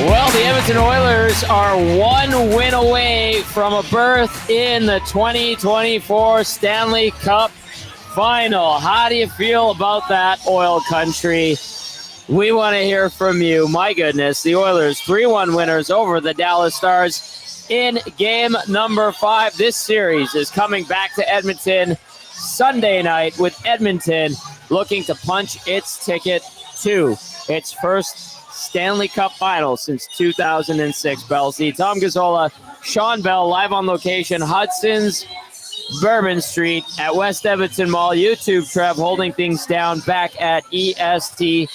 Well, the Edmonton Oilers are one win away from a berth in the 2024 Stanley Cup Final. How do you feel about that, Oil Country? We want to hear from you. My goodness, the Oilers 3-1 winners over the Dallas Stars in game number 5. This series is coming back to Edmonton Sunday night, with Edmonton looking to punch its ticket to its first Stanley Cup Final since 2006. Belle Z, Tom Gazzola, Shawn, Belle, live on location, Hudson's Bourbon Street at West Edmonton Mall. YouTube Trev holding things down back at EST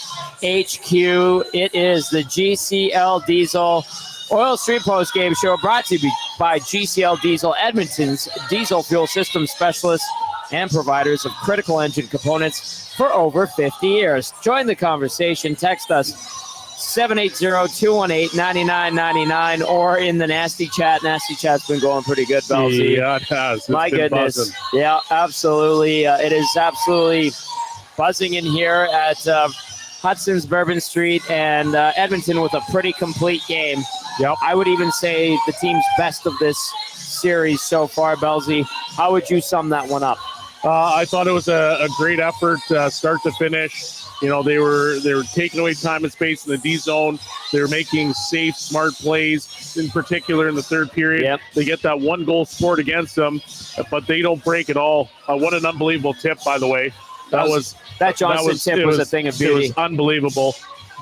HQ. It is the GCL Diesel Oil Street Postgame Show, brought to you by GCL Diesel, Edmonton's diesel fuel system specialists and providers of critical engine components for over 50 years. Join the conversation. Text us 780-218-9999 or in the Nasty Chat. Nasty Chat's been going pretty good, Belle. Yeah, it has. My goodness. Buzzing. Yeah, absolutely. It is absolutely buzzing in here at Hudson's Bourbon Street, and Edmonton with a pretty complete game. Yep. I would even say the team's best of this series so far, Belle. How would you sum that one up? I thought it was a great effort, start to finish. You know, they were taking away time and space in the D zone. They were making safe, smart plays, in particular in the third period. Yep. They get that one goal scored against them, but they don't break at all. What an unbelievable tip, by the way. That Johnson tip was a thing of beauty. It was unbelievable.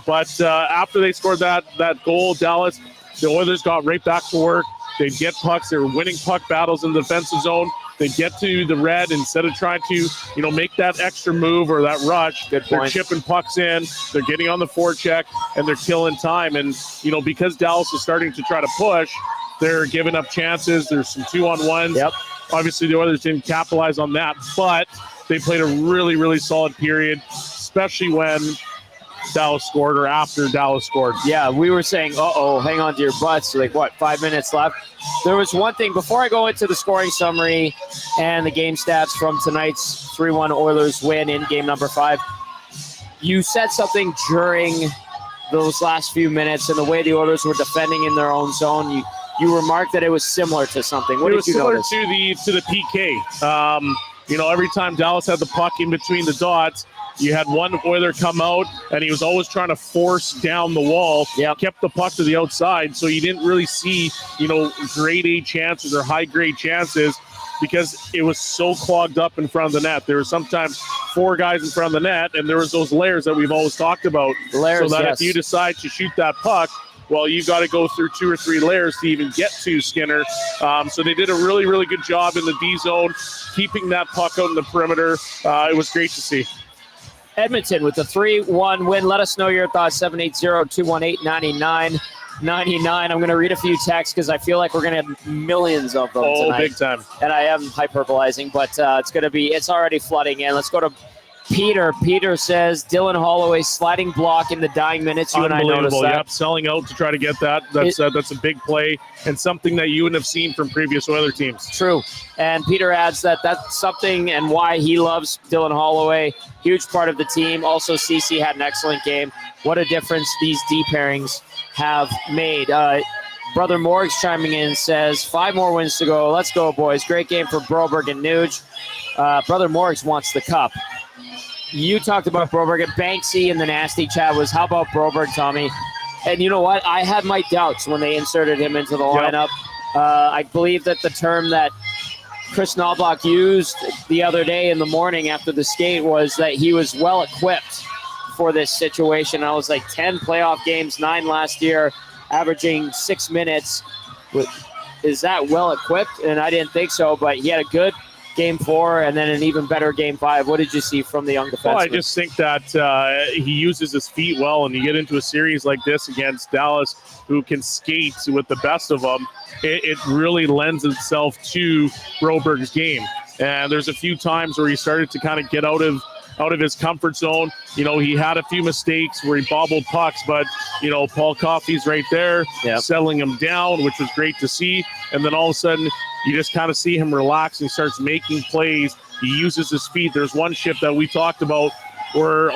But after they scored that goal, Dallas, the Oilers got right back to work. They'd get pucks. They were winning puck battles in the defensive zone. They get to the red, instead of trying to, make that extra move or that rush. They're chipping pucks in. They're getting on the forecheck, and they're killing time. And, because Dallas is starting to try to push, they're giving up chances. There's some 2-on-1s. Yep. Obviously, the Oilers didn't capitalize on that, but they played a really, really solid period, especially when Dallas scored or after Dallas scored. Yeah, we were saying, hang on to your butts. 5 minutes left? There was one thing before I go into the scoring summary and the game stats from tonight's 3-1 Oilers win in game number 5. You said something during those last few minutes and the way the Oilers were defending in their own zone. You remarked that it was similar to something. What did you notice? It was similar to the PK. Every time Dallas had the puck in between the dots, you had one Oiler come out, and he was always trying to force down the wall. Yep. Kept the puck to the outside, so you didn't really see, grade A chances or high grade chances, because it was so clogged up in front of the net. There were sometimes 4 guys in front of the net, and there was those layers that we've always talked about. Layers, so that yes. If you decide to shoot that puck, well, you got to go through 2 or 3 layers to even get to Skinner. So they did a really, really good job in the D zone, keeping that puck out in the perimeter. It was great to see. Edmonton with the 3-1 win. Let us know your thoughts, 780-218-9999. I'm going to read a few texts because I feel like we're going to have millions of them tonight. Big time. And I am hyperbolizing, but it's already flooding in. Let's go to Peter. Peter says, Dylan Holloway sliding block in the dying minutes. You and I noticed that. Yep, selling out to try to get that. That's a big play and something that you wouldn't have seen from previous Oiler teams. True. And Peter adds that that's something and why he loves Dylan Holloway. Huge part of the team. Also, CC had an excellent game. What a difference these D pairings have made. Brother Morgs chiming in says, 5 more wins to go. Let's go, boys. Great game for Broberg and Nuge. Brother Morgs wants the cup. You talked about Broberg, and Banksy in the Nasty Chat was, how about Broberg, Tommy? And you know what? I had my doubts when they inserted him into the lineup. I believe that the term that Kris Knoblauch used the other day in the morning after the skate was that he was well-equipped for this situation. I was like, 10 playoff games, 9 last year, averaging 6 minutes. Is that well-equipped? And I didn't think so, but he had a good Game 4 and then an even better Game 5. What did you see from the young defenseman? Well, I just think that he uses his feet well, and you get into a series like this against Dallas, who can skate with the best of them. It really lends itself to Broberg's game. And there's a few times where he started to kind of get out of his comfort zone. He had a few mistakes where he bobbled pucks, but, Paul Coffey's right there, settling him down, which was great to see. And then all of a sudden, you just kind of see him relax, and he starts making plays. He uses his feet. There's one shift that we talked about where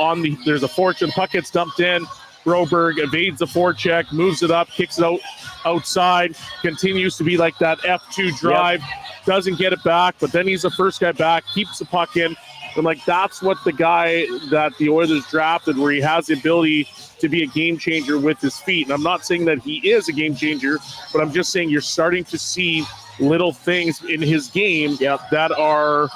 there's a fortune, puck gets dumped in, Broberg evades the forecheck, moves it up, kicks it outside, continues to be like that F2 drive, doesn't get it back, but then he's the first guy back, keeps the puck in. And like that's what the guy that the Oilers drafted, where he has the ability to be a game changer with his feet. And I'm not saying that he is a game changer, but I'm just saying you're starting to see little things in his game that are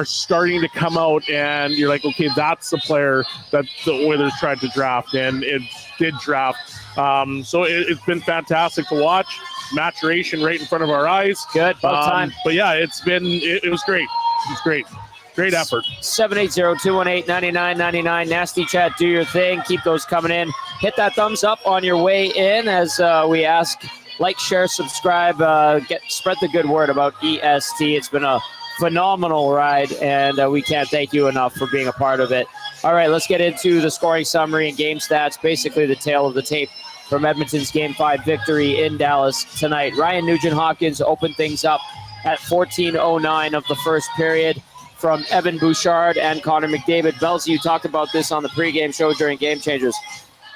starting to come out, and you're like, okay, that's the player that the Oilers tried to draft, and it did draft. So it's been fantastic to watch. Maturation right in front of our eyes. Good, about time. But yeah, it was great. It's great. Great effort. 780-218-9999. Nasty chat, do your thing. Keep those coming in. Hit that thumbs up on your way in as we ask, like, share, subscribe, spread the good word about EST. It's been a phenomenal ride, and we can't thank you enough for being a part of it. All right, let's get into the scoring summary and game stats, basically the tail of the tape from Edmonton's Game 5 victory in Dallas tonight. Ryan Nugent-Hopkins opened things up at 14:09 of the first period from Evan Bouchard and Connor McDavid. Belle, you talked about this on the pregame show during Game Changers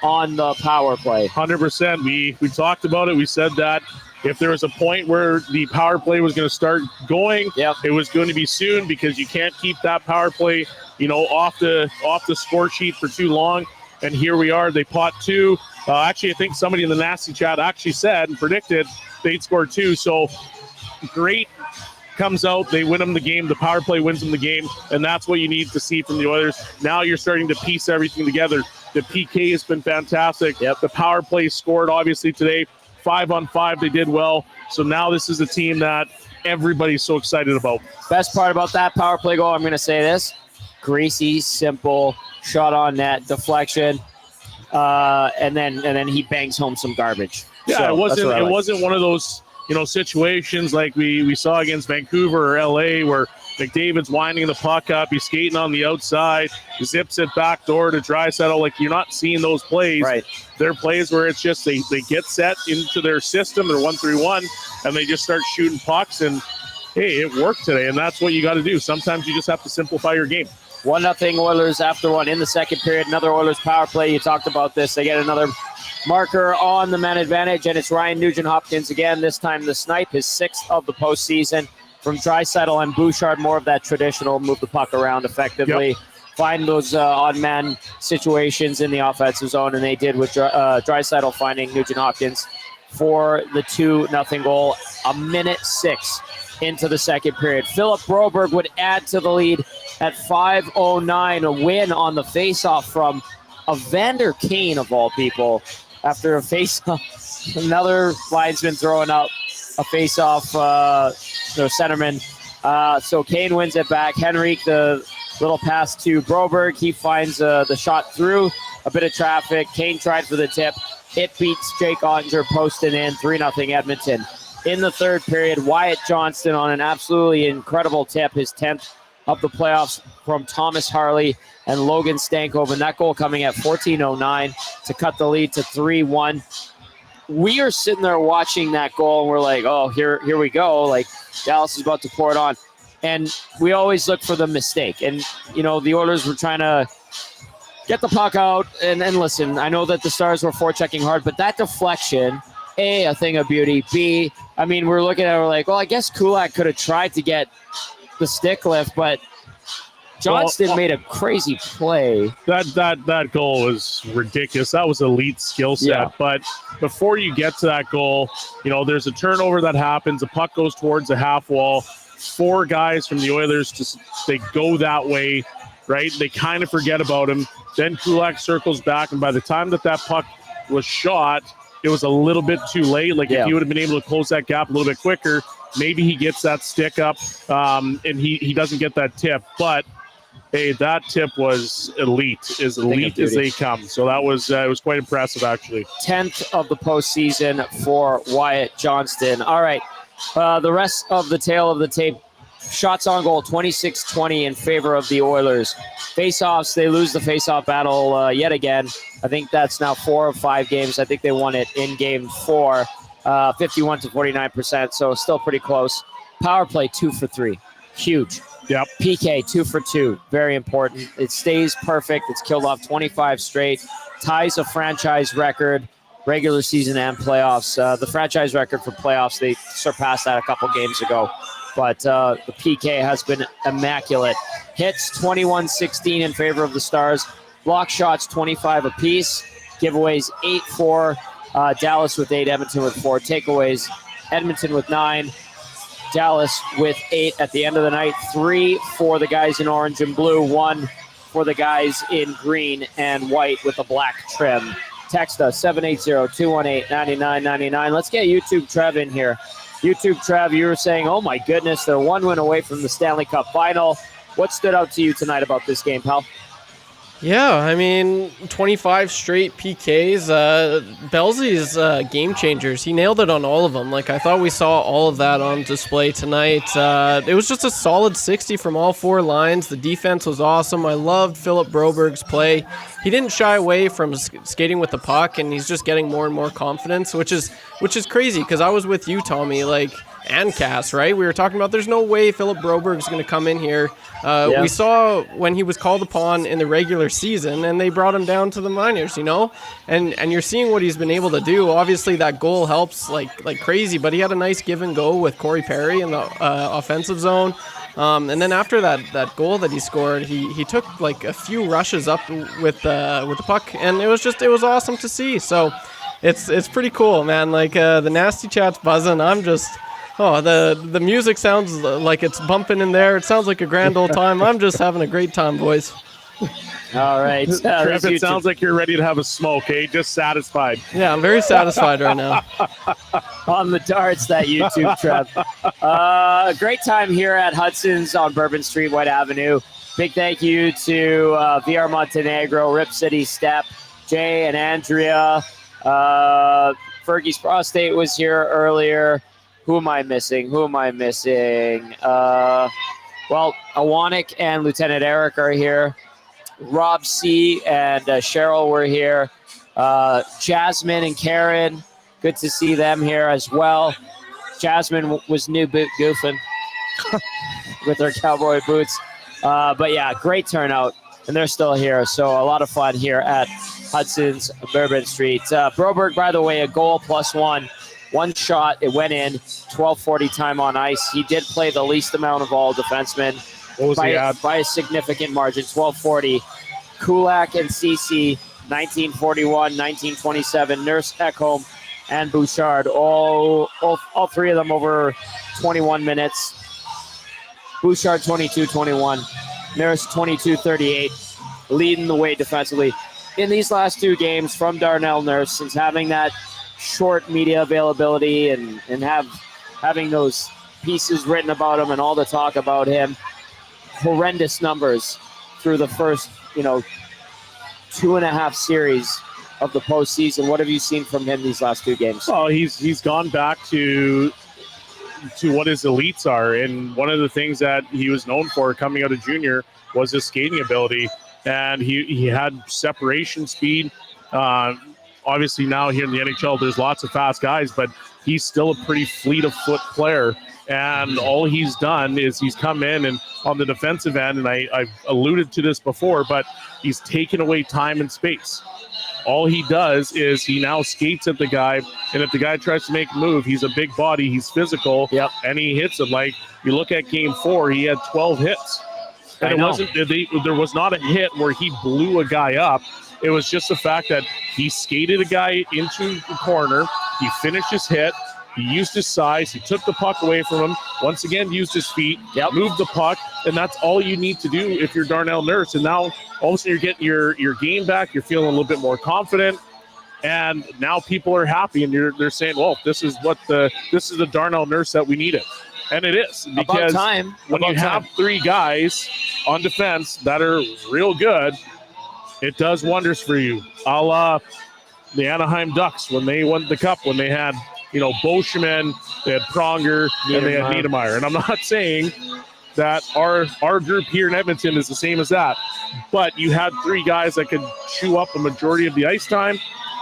on the power play. 100%. We talked about it. We said that if there was a point where the power play was going to start going, it was going to be soon, because you can't keep that power play, off the score sheet for too long. And here we are. They pot two. Actually, I think somebody in the nasty chat actually said and predicted they'd score two. So great. Comes out, they win them the game, the power play wins them the game, and that's what you need to see from the Oilers. Now you're starting to piece everything together. The PK has been fantastic. The power play scored, obviously, today. 5-on-5, they did well. So now this is a team that everybody's so excited about. Best part about that power play goal, I'm going to say this, greasy, simple, shot on net, deflection, and then he bangs home some garbage. Yeah, so it wasn't one of those situations like we saw against Vancouver or LA where McDavid's winding the puck up, he's skating on the outside, zips it back door to Draisaitl. Like, you're not seeing those plays. Right. They're plays where it's just they get set into their system, they're 1-3-1, and they just start shooting pucks, and hey, it worked today, and that's what you got to do. Sometimes you just have to simplify your game. 1-0 Oilers after one in the second period. Another Oilers power play. You talked about this. They get another marker on the man advantage, and it's Ryan Nugent-Hopkins again, this time the snipe, his 6th of the postseason from Draisaitl and Bouchard, more of that traditional move the puck around effectively, find those odd-man situations in the offensive zone, and they did with Draisaitl finding Nugent-Hopkins for the 2-0 goal, 1:06 into the second period. Philip Broberg would add to the lead at 5:09, a win on the faceoff from Evander Kane, of all people, after a faceoff. Another linesman throwing up a faceoff, centerman. So Kane wins it back. Henrique, the little pass to Broberg. He finds the shot through a bit of traffic. Kane tried for the tip. It beats Jake Ottinger posting in 3-0 Edmonton. In the third period, Wyatt Johnston on an absolutely incredible tip, his 10th of the playoffs from Thomas Harley and Logan Stankoven. That goal coming at 14:09 to cut the lead to 3-1. We are sitting there watching that goal, and we're like, oh, here we go. Like, Dallas is about to pour it on. And we always look for the mistake. And, the Oilers were trying to get the puck out. And listen, I know that the Stars were forechecking hard, but that deflection, A thing of beauty. B, we're looking at it, we're like, well, I guess Kulak could have tried to get the stick lift, but Johnston made a crazy play. That goal was ridiculous. That was elite skill set. Yeah. But before you get to that goal, there's a turnover that happens. The puck goes towards the half wall. 4 guys from the Oilers, they go that way, right? They kind of forget about him. Then Kulak circles back, and by the time that puck was shot, it was a little bit too late. Like, if he would have been able to close that gap a little bit quicker, maybe he gets that stick up, and he doesn't get that tip. But hey, that tip was elite as they come. So that was it was quite impressive, actually. 10th of the postseason for Wyatt Johnston. All right, the rest of the tail of the tape. Shots on goal, 26-20 in favor of the Oilers. Face-offs, they lose the face-off battle yet again. I think that's now 4 of 5 games. I think they won it in Game 4, 51-49%, so still pretty close. Power play, 2 for 3. Huge. Yep. PK, 2 for 2. Very important. It stays perfect. It's killed off 25 straight. ties a franchise record, regular season and playoffs. The franchise record for playoffs, they surpassed that a couple games ago. But the PK has been immaculate. Hits 21-16 in favor of the Stars. Block shots 25 apiece. Giveaways 8-4. Dallas with 8, Edmonton with 4. Takeaways, Edmonton with 9. Dallas with 8 at the end of the night. 3 for the guys in orange and blue. 1 for the guys in green and white with a black trim. Text us 780-218-9999. Let's get YouTube Trev in here. YouTube Trev, you were saying, oh my goodness, they're 1 win away from the Stanley Cup final. What stood out to you tonight about this game, pal? Yeah, I mean, 25 straight PKs. Belzy's game changers. He nailed it on all of them. Like, I thought we saw all of that on display tonight. It was just a solid 60 from all 4 lines. The defense was awesome. I loved Philip Broberg's play. He didn't shy away from skating with the puck, and he's just getting more and more confidence, which is crazy because I was with you, Tommy, and Cass, right? We were talking about there's no way Philip Broberg's going to come in here. We saw when he was called upon in the regular season, and they brought him down to the minors, and you're seeing what he's been able to do. Obviously, that goal helps like crazy, but he had a nice give and go with Corey Perry in the offensive zone. And then after that goal that he scored, he took a few rushes up with the puck, and it was awesome to see. So it's pretty cool, man. The nasty chat's buzzing. I'm just. Oh, the music sounds like it's bumping in there. It sounds like a grand old time. I'm just having a great time, boys. All right. Trev, it sounds like you're ready to have a smoke, eh? Just satisfied. Yeah, I'm very satisfied right now. On the darts, that YouTube, Trev. Great time here at Hudson's on Bourbon Street, White Avenue. Big thank you to VR Montenegro, Rip City Step, Jay and Andrea. Fergie's Prostate was here earlier. Who am I missing? Well, Awanik and Lieutenant Eric are here. Rob C. and Cheryl were here. Jasmine and Karen, good to see them here as well. Jasmine was new boot goofing with her cowboy boots. But yeah, great turnout, and they're still here. So a lot of fun here at Hudson's Bourbon Street. Broberg, by the way, a goal +1. 1 shot, it went in, 12:40 time on ice. He did play the least amount of all defensemen by a significant margin, 12:40. Kulak and Ceci, 19:41, 19:27. Nurse, Ekholm, and Bouchard, all 3 of them over 21 minutes. Bouchard, 22-21. Nurse, 22-38, leading the way defensively. In these last 2 games from Darnell Nurse, since having that short media availability and having those pieces written about him and all the talk about him, horrendous numbers through the first 2.5 series of the postseason. What have you seen from him these last 2 games? Oh, he's gone back to what his elites are, and one of the things that he was known for coming out of junior was his skating ability, and he had separation speed. Obviously now here in the NHL, there's lots of fast guys, but he's still a pretty fleet of foot player. And all he's done is he's come in and on the defensive end, and I've alluded to this before, but he's taken away time and space. All he does is he now skates at the guy, and if the guy tries to make a move, he's a big body, he's physical, and he hits him. Like, you look at Game 4, he had 12 hits. And there was not a hit where he blew a guy up. It was just the fact that he skated a guy into the corner, he finished his hit, he used his size, he took the puck away from him, once again used his feet, moved the puck, and that's all you need to do if you're Darnell Nurse. And now all of a sudden you're getting your game back, you're feeling a little bit more confident, and now people are happy, and they're saying, well, this is the Darnell Nurse that we needed. And it is, because when you have 3 guys on defense that are real good, it does wonders for you. A la the Anaheim Ducks when they won the Cup, when they had, Boschman, they had Pronger, and they had Niedermeyer. And I'm not saying that our group here in Edmonton is the same as that, but you had 3 guys that could chew up a majority of the ice time,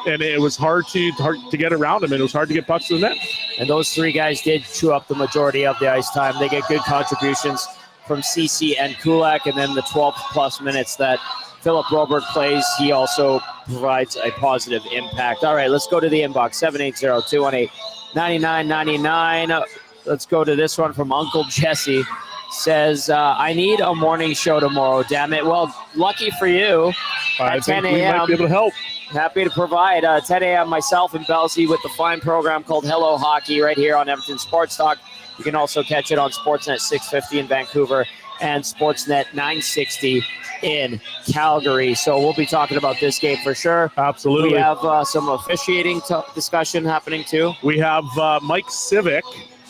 and it was hard to get around them, and it was hard to get pucks to the net. And those 3 guys did chew up the majority of the ice time. They get good contributions from Ceci and Kulak, and then the 12-plus minutes that Philip Broberg plays, he also provides a positive impact. All right, let's go to the inbox, 780-218-9999. Let's go to this one from Uncle Jesse. Says, I need a morning show tomorrow, damn it. Well, lucky for you, at 10 a.m. we might be able to help. Happy to provide 10 a.m. myself and Belle with the fine program called Hello Hockey right here on Edmonton Sports Talk. You can also catch it on Sportsnet 650 in Vancouver and Sportsnet 960 in Calgary. So we'll be talking about this game for sure. Absolutely. We have some officiating discussion happening too. We have Mike Civic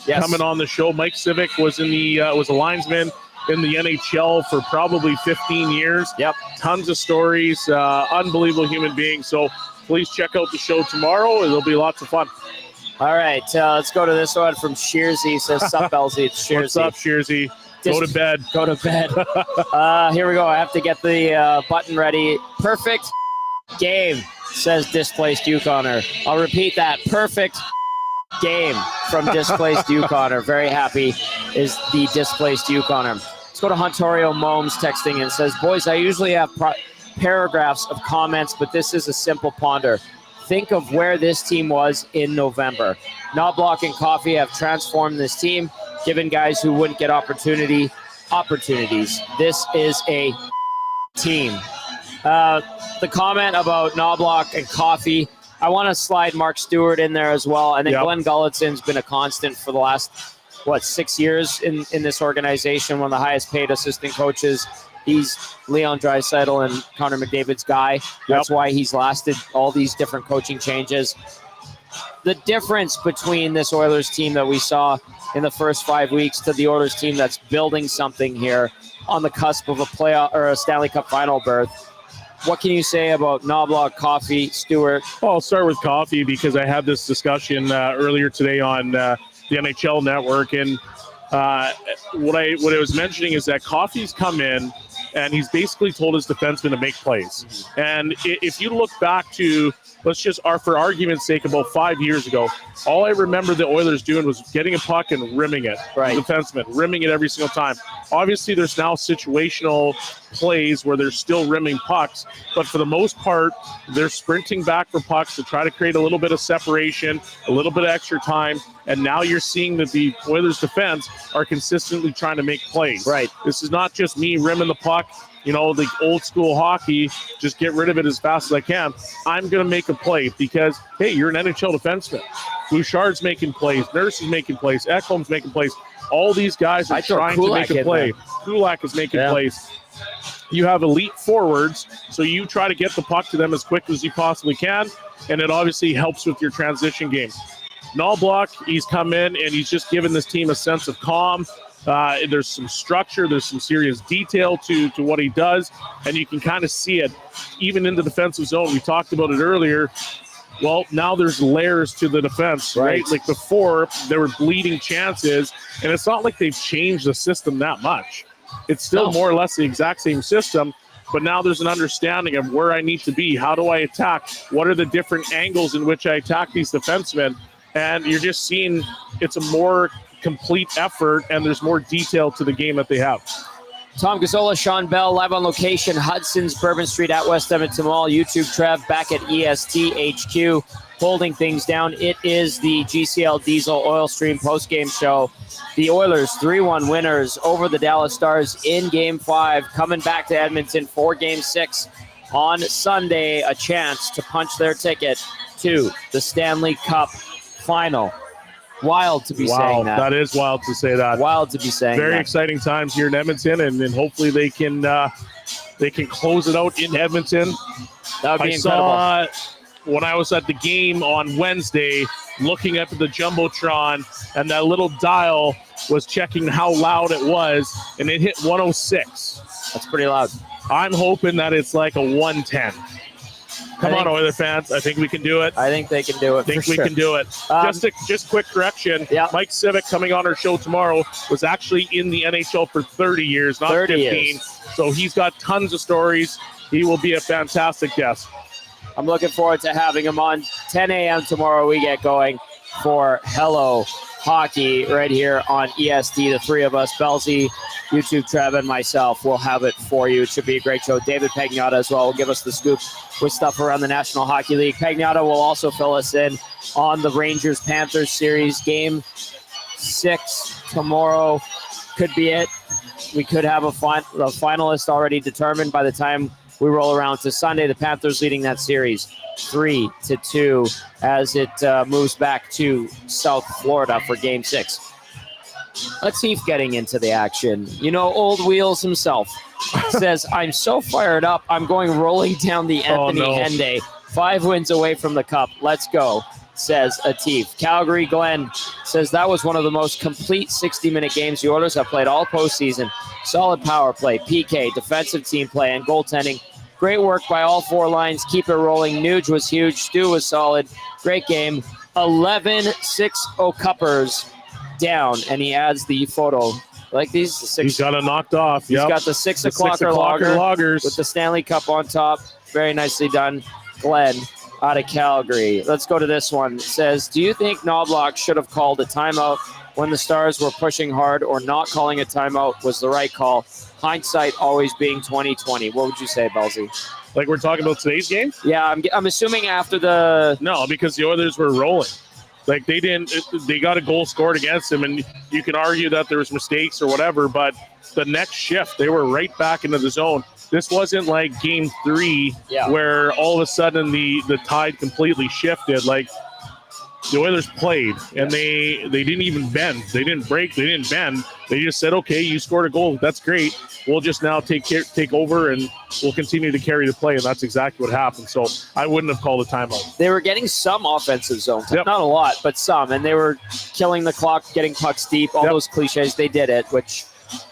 coming on the show. Mike Civic was in the was a linesman in the NHL for probably 15 years. Yep. Tons of stories. Unbelievable human being. So please check out the show tomorrow. It'll be lots of fun. All right. Let's go to this one from Shearsy. Says, sup, Bellsy? It's Shearsy. What's up, Shearsy? Go to bed. Go to bed. Here we go. I have to get the button ready. Perfect game, says Displaced Yukoner. I'll repeat that. Perfect game from Displaced Yukoner. Very happy is the Displaced Yukoner. Let's go to Huntorio Momes texting and says, boys, I usually have paragraphs of comments, but this is a simple ponder. Think of where this team was in November. Knoblauch and Coffey have transformed this team, given guys who wouldn't get opportunities. This is a team. The comment about Knoblauch and Coffey, I want to slide Mark Stewart in there as well. And then Glenn Gullitson's been a constant for the last, 6 years in this organization, one of the highest paid assistant coaches. He's Leon Draisaitl and Connor McDavid's guy. That's why he's lasted all these different coaching changes. The difference between this Oilers team that we saw in the first 5 weeks to the Oilers team that's building something here on the cusp of a playoff or a Stanley Cup final berth. What can you say about Knoblauch, Coffey, Stewart? Well, I'll start with Coffey because I had this discussion earlier today on the NHL Network, and what I was mentioning is that Coffey's come in and he's basically told his defenseman to make plays. And if you look back to, let's just, for argument's sake, about 5 years ago, all I remember the Oilers doing was getting a puck and rimming it. Right. The defenseman, rimming it every single time. Obviously, there's now situational plays where they're still rimming pucks, but for the most part, they're sprinting back for pucks to try to create a little bit of separation, a little bit of extra time, and now you're seeing that the Oilers defense are consistently trying to make plays. Right. This is not just me rimming the puck, the old school hockey, just get rid of it as fast as I can. I'm going to make a play because, hey, you're an NHL defenseman. Bouchard's making plays. Nurse is making plays. Ekholm's making plays. All these guys are trying to make a play. Kulak is making plays. You have elite forwards, so you try to get the puck to them as quick as you possibly can, and it obviously helps with your transition game. Knoblauch, he's come in, and he's just given this team a sense of calm. There's some structure, there's some serious detail to what he does, and you can kind of see it even in the defensive zone. We talked about it earlier. Well, now there's layers to the defense, right? Like before, there were bleeding chances, and it's not like they've changed the system that much. It's still more or less the exact same system, but now there's an understanding of where I need to be. How do I attack? What are the different angles in which I attack these defensemen? And you're just seeing it's a more complete effort, and there's more detail to the game that they have. Tom Gazzola, Shawn, Belle, live on location, Hudson's, Bourbon Street at West Edmonton Mall. YouTube, Trev, back at EST HQ, holding things down. It is the GCL Diesel Oil Stream postgame show. The Oilers, 3-1 winners over the Dallas Stars in Game 5, coming back to Edmonton for Game 6 on Sunday, a chance to punch their ticket to the Stanley Cup final. Wild to be saying that. That is wild to say that. Wild to be saying Very that. exciting times here in Edmonton, and hopefully they can close it out in Edmonton. That would be incredible. Saw when I was at the game on Wednesday, looking up at the Jumbotron, and that little dial was checking how loud it was, and it hit 106. That's pretty loud. I'm hoping that it's like a 110. Come on, Oilers fans. I think we can do it. I think they can do it. I think we can do it. Just quick correction. Mike Civic coming on our show tomorrow was actually in the NHL for 30 years, not 15. Years. So he's got tons of stories. He will be a fantastic guest. I'm looking forward to having him on. 10 a.m. tomorrow we get going. for Hello Hockey right here on EST. The three of us, Bellsy, YouTube, Trev, and myself, will have it for you. It should be a great show. David Pagnotta as well will give us the scoop with stuff around the National Hockey League. Pagnotta will also fill us in on the Rangers-Panthers series. Game 6 tomorrow could be it. We could have a finalist already determined by the time we roll around to Sunday. The Panthers leading that series 3-2 as it moves back to South Florida for Game 6. Let's see if getting into the action. You know, Old Wheels himself says, I'm so fired up, I'm going rolling down the Anthony Henday. 5 wins away from the cup. Let's go, says Atif. Calgary Glenn says that was one of the most complete 60-minute games the Oilers have played all postseason. Solid power play, PK, defensive team play, and goaltending. Great work by all 4 lines. Keep it rolling. Nuge was huge. Stu was solid. Great game. 11-6-0 Cuppers down, and he adds the photo. Like these, he's got it knocked off. He's got the 6 o'clocker loggers with the Stanley Cup on top. Very nicely done, Glenn, out of Calgary. Let's go to this one. It says, do you think Knoblauch should have called a timeout when the Stars were pushing hard, or not calling a timeout was the right call? Hindsight always being 20/20. What would you say, Bellsy? Like we're talking about today's game? Yeah, I'm assuming after the... No, because the Oilers were rolling. Like they got a goal scored against them, and you can argue that there was mistakes or whatever, but the next shift, they were right back into the zone. This wasn't like Game 3 where all of a sudden the tide completely shifted. Like the Oilers played, and they didn't even bend. They didn't break. They didn't bend. They just said, okay, you scored a goal. That's great. We'll just now take over, and we'll continue to carry the play, and that's exactly what happened. So I wouldn't have called a timeout. They were getting some offensive zone time. Not a lot, but some, and they were killing the clock, getting pucks deep, all those cliches. They did it, which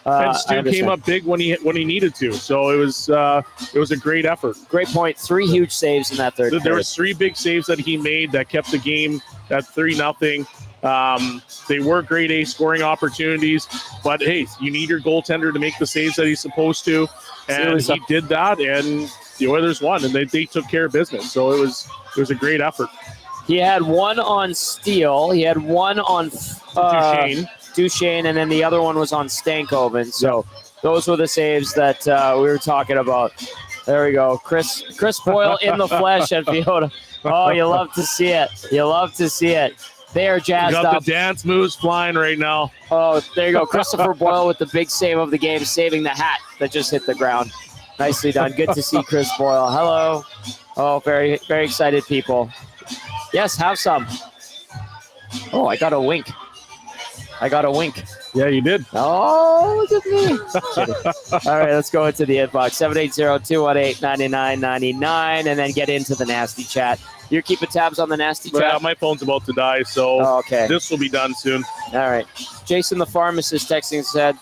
and Stu came up big when he needed to. So it was a great effort. Great point. 3 huge saves in that third period. There were 3 big saves that he made that kept the game at 3-0. They were grade A scoring opportunities, but hey, you need your goaltender to make the saves that he's supposed to, and he did that, and the Oilers won, and they took care of business. So it was a great effort. He had 1 on Steele. He had 1 on Duchesne, and then the other one was on Stankoven. So those were the saves that we were talking about. There we go. Kris Boyle in the flesh at Fiota. Oh, you love to see it. You love to see it. They are jazzed up. Got the dance moves flying right now. Oh, there you go. Christopher Boyle with the big save of the game, saving the hat that just hit the ground. Nicely done. Good to see Kris Boyle. Hello. Oh, very, very excited people. Yes, have some. Oh, I got a wink. Yeah, you did. Oh, look at me. All right, let's go into the inbox. 780-218-9999, and then get into the nasty chat. You're keeping tabs on the nasty chat? Yeah, my phone's about to die, so this will be done soon. All right. Jason the pharmacist texting said,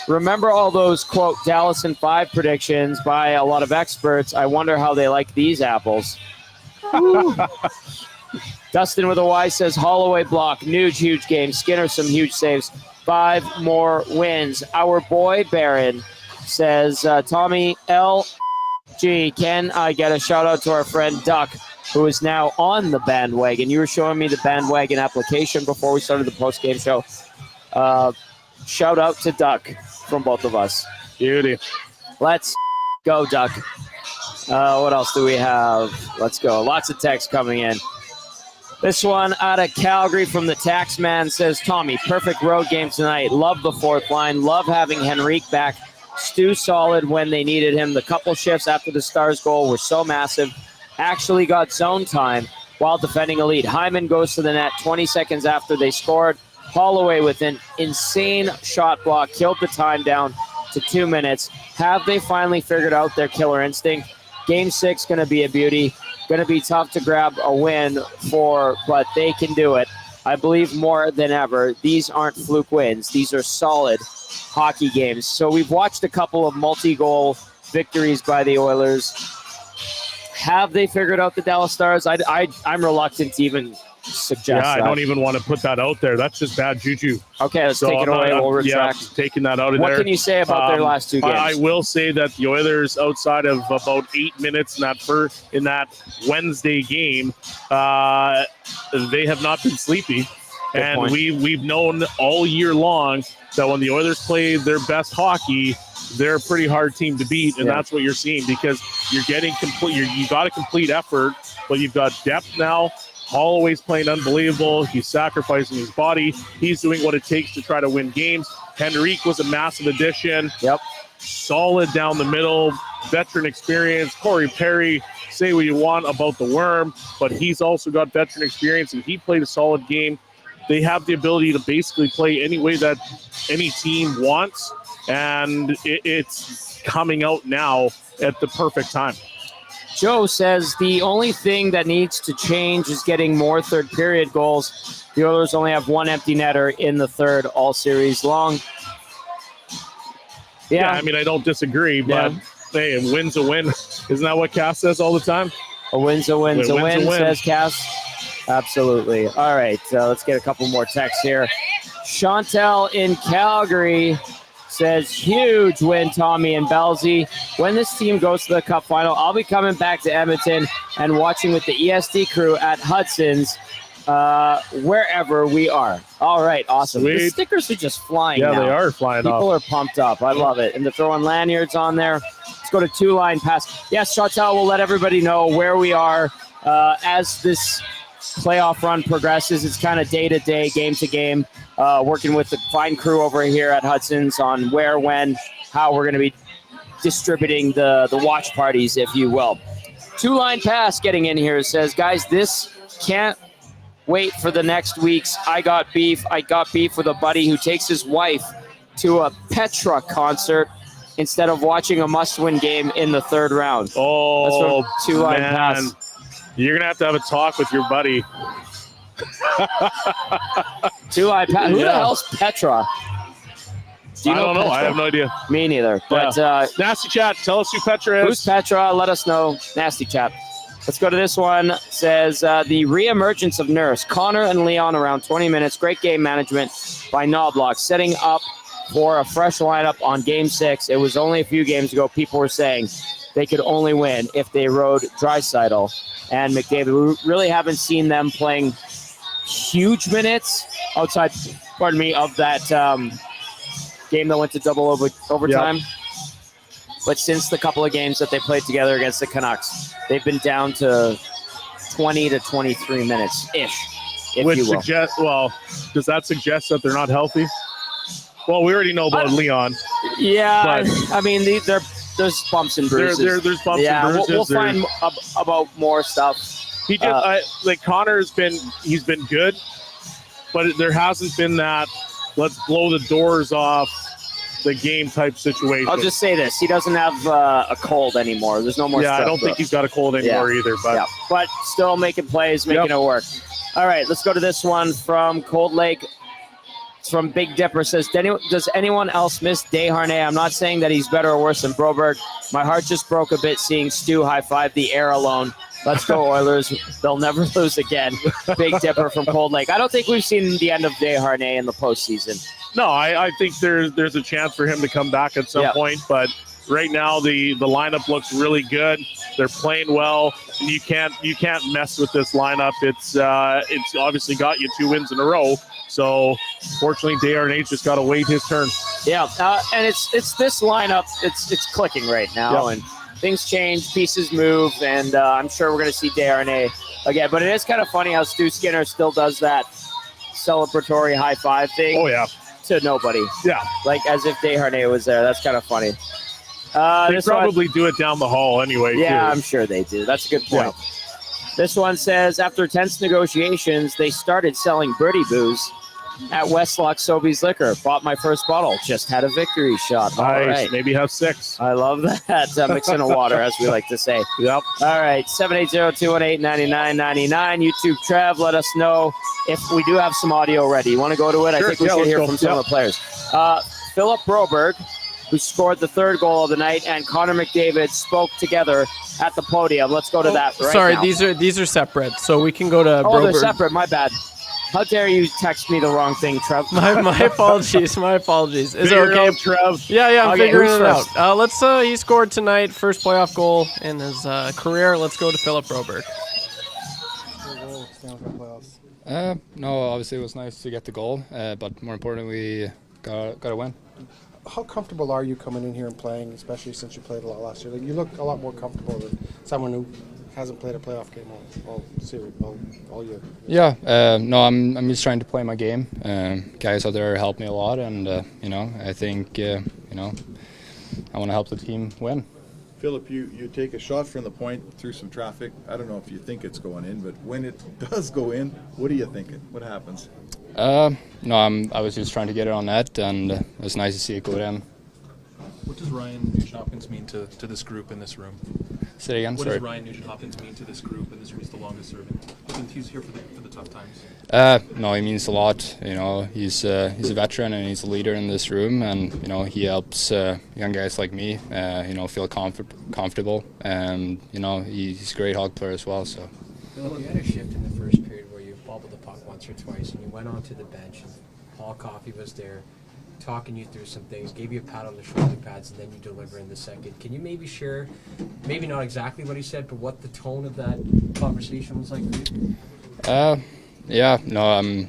remember all those, quote, Dallas in 5 predictions by a lot of experts. I wonder how they like these apples. Dustin with a Y says, Holloway block, Nuge, huge game. Skinner, some huge saves. 5 more wins. Our boy Baron says, Tommy LG, can I get a shout out to our friend Duck, who is now on the bandwagon? You were showing me the bandwagon application before we started the post-game show. Shout out to Duck from both of us. Beauty. Let's go, Duck. What else do we have? Let's go. Lots of text coming in. This one out of Calgary from the Taxman says, Tommy, perfect road game tonight. Love the 4th line. Love having Henrique back. Stu solid when they needed him. The couple shifts after the Stars goal were so massive. Actually got zone time while defending a lead. Hyman goes to the net 20 seconds after they scored. Holloway with an insane shot block killed the time down to 2 minutes. Have they finally figured out their killer instinct? Game 6 going to be a beauty. Going to be tough to grab a win for, but they can do it. I believe more than ever. These aren't fluke wins. These are solid hockey games. So we've watched a couple of multi-goal victories by the Oilers. Have they figured out the Dallas Stars? I'm reluctant to even suggest Yeah, that. I don't even want to put that out there. That's just bad juju. Okay, let's take it away. We'll retract. Yeah, taking that out of What there. can you say about their last two games? I will say that the Oilers, outside of about 8 minutes in that Wednesday game, they have not been sleepy. Good and point. we've known all year long that when the Oilers play their best hockey, they're a pretty hard team to beat, and that's what you're seeing because you're getting you got a complete effort, but you've got depth now. Holloway's playing unbelievable. He's sacrificing his body. He's doing what it takes to try to win games. Henrique was a massive addition. Yep. Solid down the middle, veteran experience. Corey Perry, say what you want about the worm, but he's also got veteran experience, and he played a solid game. They have the ability to basically play any way that any team wants, and it's coming out now at the perfect time. Joe says the only thing that needs to change is getting more third period goals. The Oilers only have one empty netter in the third all series long. Yeah, I mean, I don't disagree, but hey, a win's a win. Isn't that what Cass says all the time? A win's a win, says Cass. Absolutely. All right, let's get a couple more texts here. Chantel in Calgary says, huge win, Tommy and Belzy. When this team goes to the Cup final, I'll be coming back to Edmonton and watching with the ESD crew at Hudson's, wherever we are. All right, awesome. Sweet. The stickers are just flying now. Yeah, they are flying off. People are pumped up. I love it. And they're throwing lanyards on there. Let's go to two-line pass. Yes, Chantel will let everybody know where we are as this playoff run progresses. It's kind of day-to-day, game-to-game, working with the fine crew over here at Hudson's on where, when, how we're going to be distributing the watch parties, if you will. Two-line pass getting in here says, guys, this can't wait for the next week's I Got Beef. I got beef with a buddy who takes his wife to a Petra concert instead of watching a must-win game in the third round. Oh, that's from two-line pass. You're going to have a talk with your buddy. Two-line pass. Who the hell's Petra? I don't know. I have no idea. Me neither. But Nasty Chat, tell us who Petra is. Who's Petra? Let us know. Nasty Chat. Let's go to this one. It says, the reemergence of Nurse, Connor and Leon around 20 minutes. Great game management by Knoblauch, setting up for a fresh lineup on Game 6. It was only a few games ago. People were saying they could only win if they rode Draisaitl and McDavid. We really haven't seen them playing huge minutes outside, of that game that went to double overtime. Yep. But since the couple of games that they played together against the Canucks, they've been down to 20 to 23 miness-ish, if you will. Does that suggest that they're not healthy? Well, we already know about Leon. Yeah, I mean, there's bumps and bruises. There's bumps and bruises. We'll find about more stuff. He just Connor's he's been good, but there hasn't been that let's blow the doors off the game type situation. I'll just say this: he doesn't have a cold anymore. There's no more. Yeah, I don't think he's got a cold anymore either. But still making plays, making it work. All right, let's go to this one from Cold Lake. It's from Big Dipper. Says, does anyone else miss Desharnais? I'm not saying that he's better or worse than Broberg. My heart just broke a bit seeing Stu high-five the air alone. Let's go, Oilers. They'll never lose again. Big Dipper from Cold Lake. I don't think we've seen the end of Desharnais in the postseason. No, I think there's a chance for him to come back at some point, but right now the lineup looks really good. They're playing well, and you can't mess with this lineup. It's obviously got you 2 wins in a row. So fortunately, Desharnais just got to wait his turn. Yeah, and it's this lineup. It's clicking right now, and things change, pieces move, and I'm sure we're going to see Desharnais again. But it is kind of funny how Stu Skinner still does that celebratory high five thing. Oh yeah, to nobody. Yeah, like as if Desharnais was there. That's kind of funny. They probably do it down the hall anyway. Yeah, too. I'm sure they do. That's a good point. Yeah. This one says, after tense negotiations, they started selling birdie booze at Westlock Sobeys Liquor. Bought my first bottle. Just had a victory shot. All right. Maybe have 6. I love that. Mixing a water, as we like to say. Yep. All right. 780-218-9999. YouTube Trev, let us know if we do have some audio ready. You want to go to it? Sure. I think we should hear from some of the players. Philip Broberg, who scored the third goal of the night, and Connor McDavid spoke together at the podium. Let's go to that right Sorry, now. these are separate, so we can go to Oh, they're Broberg. separate. My bad. How dare you text me the wrong thing, Trev? My apologies. My apologies. Is it Figure okay? out, Trev. Yeah, I'm Okay, figuring who's it first? out. Let's. He scored tonight, first playoff goal in his career. Let's go to Philip Broberg. No, obviously it was nice to get the goal, but more importantly, got a win. How comfortable are you coming in here and playing, especially since you played a lot last year? Like, you look a lot more comfortable than someone who hasn't played a playoff game all year. Yeah, no, I'm just trying to play my game. Guys out there help me a lot, and I think I want to help the team win. Philip, you take a shot from the point through some traffic. I don't know if you think it's going in, but when it does go in, what are you thinking? What happens? No, I was just trying to get it on net, and it was nice to see it go in. What does Ryan Nugent-Hopkins mean to this group in this room? Say it again, What sorry. does Ryan Nugent-Hopkins mean to this group in this room? He's the longest serving. He's here for the tough times. No, he means a lot. He's a veteran and he's a leader in this room, and he helps young guys like me, feel comfortable, and he's a great hockey player as well. So. Philip, you had a shift in the first period where you bobbled the puck once or twice, and you went onto the bench, and Paul Coffey was there, talking you through some things, gave you a pat on the shoulder pads, and then you deliver in the second. Can you maybe share, maybe not exactly what he said, but what the tone of that conversation was like for you? Yeah, no, I'm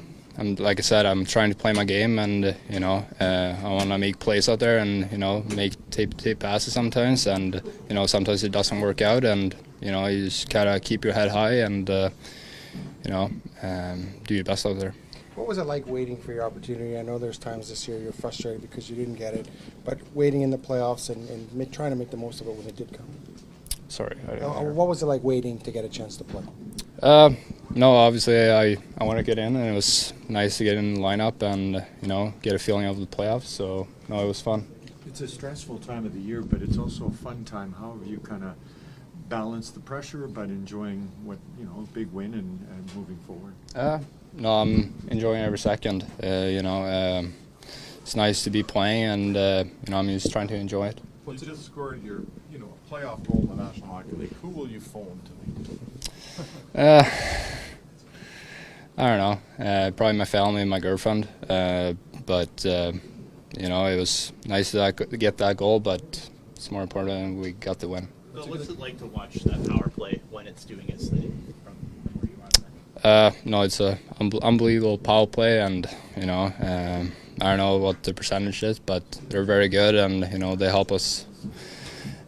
like I said, I'm trying to play my game, and I want to make plays out there, and make tape passes sometimes, and sometimes it doesn't work out, and you just gotta keep your head high and do your best out there. What was it like waiting for your opportunity? I know there's times this year you're frustrated because you didn't get it, but waiting in the playoffs and trying to make the most of it when it did come. Sorry. What was it like waiting to get a chance to play? No, obviously I want to get in, and it was nice to get in the lineup and get a feeling of the playoffs. So no, it was fun. It's a stressful time of the year, but it's also a fun time. How have you kind of balanced the pressure, but enjoying what a big win and moving forward? No, I'm enjoying every second. It's nice to be playing, and I'm just trying to enjoy it. You just scored your playoff goal in the National Hockey League. Who will you phone tonight? I don't know. Probably my family and my girlfriend. But it was nice to get that goal, but it's more important we got the win. So what's it like to watch that power play when it's doing its thing from where you are? No, it's a unbelievable power play, and I don't know what the percentage is, but they're very good, and they help us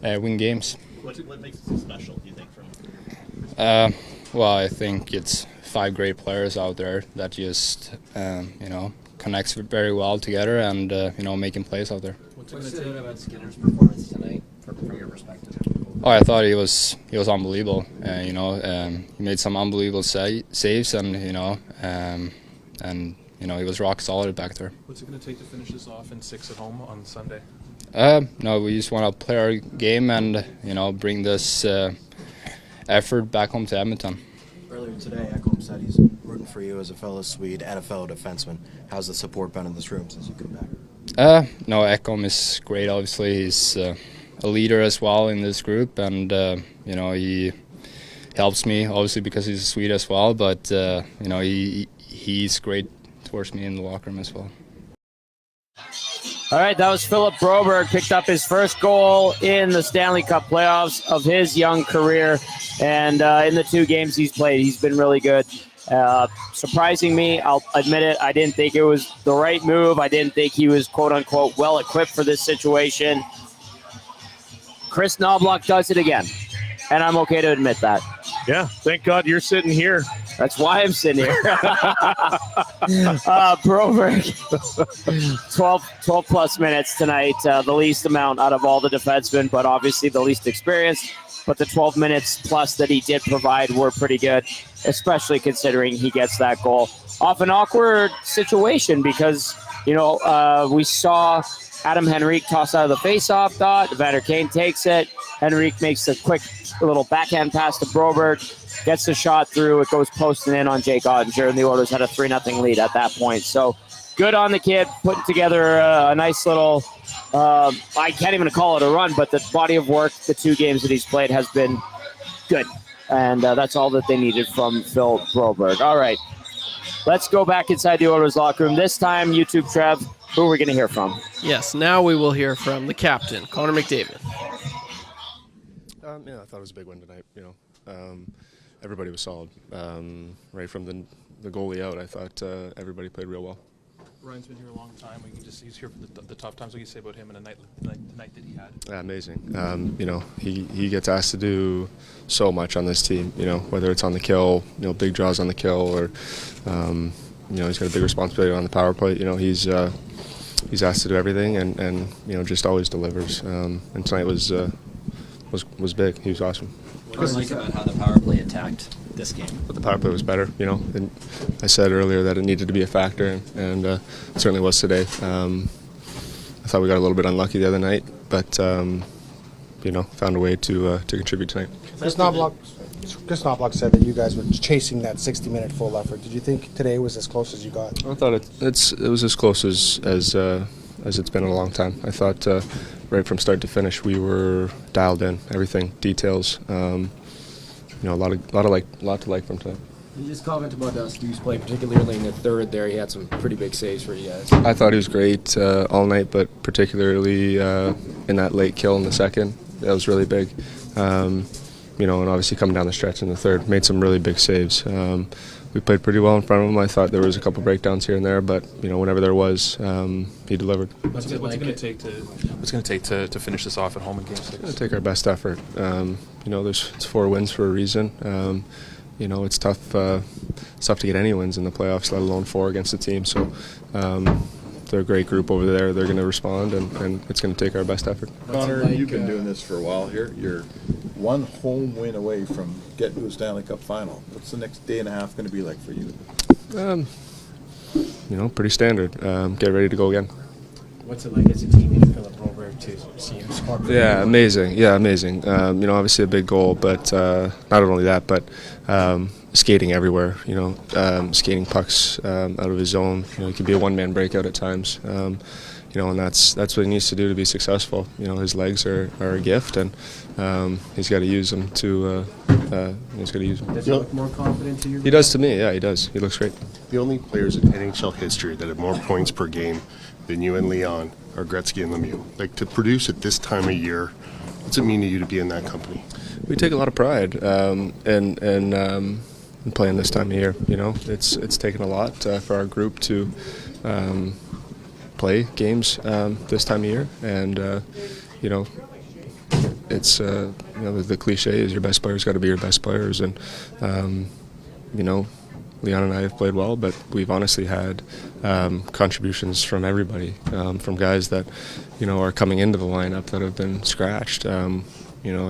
win games. What makes it so special, do you think? Well, I think it's 5 great players out there that just connects very well together, and making plays out there. What's it say about Skinner's performance tonight, from your perspective? Oh, I thought he was unbelievable. He made some unbelievable saves, and he was rock solid back there. What's it going to take to finish this off in 6 at home on Sunday? No, we just want to play our game and bring this effort back home to Edmonton. Earlier today, Ekholm said he's rooting for you as a fellow Swede NFL defenseman. How's the support been in this room since you come back? No, Ekholm is great. Obviously, he's a leader as well in this group, and he helps me obviously because he's a Swede as well. But he's great towards me in the locker room as well. All right, that was Philip Broberg, picked up his first goal in the Stanley Cup playoffs of his young career. And in the 2 games he's played, he's been really good. Surprising me, I'll admit it, I didn't think it was the right move. I didn't think he was, quote-unquote, well-equipped for this situation. Kris Knoblauch does it again, and I'm okay to admit that. Yeah, thank God you're sitting here. That's why I'm sitting here. Broberg, 12 plus minutes tonight, the least amount out of all the defensemen, but obviously the least experienced. But the 12 minutes plus that he did provide were pretty good, especially considering he gets that goal. Off an awkward situation because, we saw Adam Henrique toss out of the face-off dot. Vander Kane takes it. Henrique makes a quick little backhand pass to Broberg. Gets the shot through. It goes posting in on Jake Ottinger, and the Oilers had a 3-0 lead at that point. So good on the kid, putting together a nice little, I can't even call it a run, but the body of work, the 2 games that he's played has been Good. And that's all that they needed from Phil Broberg. All right. Let's go back inside the Oilers locker room. This time, YouTube Trev, who are we going to hear from? Yes, now we will hear from the captain, Connor McDavid. Yeah, I thought it was a big win tonight. Everybody was solid. Right from the goalie out, I thought everybody played real well. Ryan's been here a long time. He's here for the tough times. What do you say about him and the night that he had? Yeah, amazing. He gets asked to do so much on this team. Whether it's on the kill, big draws on the kill, or he's got a big responsibility on the power play. He's asked to do everything, and just always delivers. And tonight was big. He was awesome. What do you like about how the power play attacked this game? But the power play was better, And I said earlier that it needed to be a factor, and it certainly was today. I thought we got a little bit unlucky the other night, but found a way to contribute tonight. Kris Knoblauch said that you guys were chasing that 60-minute full effort. Did you think today was as close as you got? I thought it was as close as it's been in a long time. I thought right from start to finish we were dialed in, everything, details. A lot to like from tonight. Can you just comment about Stu's play, particularly in the third there? He had some pretty big saves for you guys. I thought he was great all night, but particularly in that late kill in the second. That was really big. And obviously coming down the stretch in the third, made some really big saves. We played pretty well in front of him. I thought there was a couple breakdowns here and there, but whenever there was, he delivered. What's it going to take to finish this off at home in Game 6? It's going to take our best effort. It's 4 wins for a reason. It's tough to get any wins in the playoffs, let alone 4 against a team. So they're a great group over there. They're going to respond, and it's going to take our best effort. Connor, you've been doing this for a while here. You're one home win away from getting to a Stanley Cup final. What's the next day and a half going to be like for you? Pretty standard. Get ready to go again. What's it like as a team to Philip Broberg to see him score? Yeah, amazing. Yeah, amazing. Obviously a big goal, but not only that, but skating everywhere. Skating pucks out of his zone. It could be a one-man breakout at times. And that's what he needs to do to be successful. His legs are a gift, and he's got to use them to. He's got to use them. Does he look more confident to you? He does to me. Yeah, he does. He looks great. The only players in NHL history that have more points per game than you and Leon are Gretzky and Lemieux. Like, to produce at this time of year, what's it mean to you to be in that company? We take a lot of pride in playing this time of year. It's taken a lot for our group to play games this time of year, and it's the cliche is your best players got to be your best players, and Leon and I have played well, but we've honestly had contributions from everybody, from guys that are coming into the lineup that have been scratched. I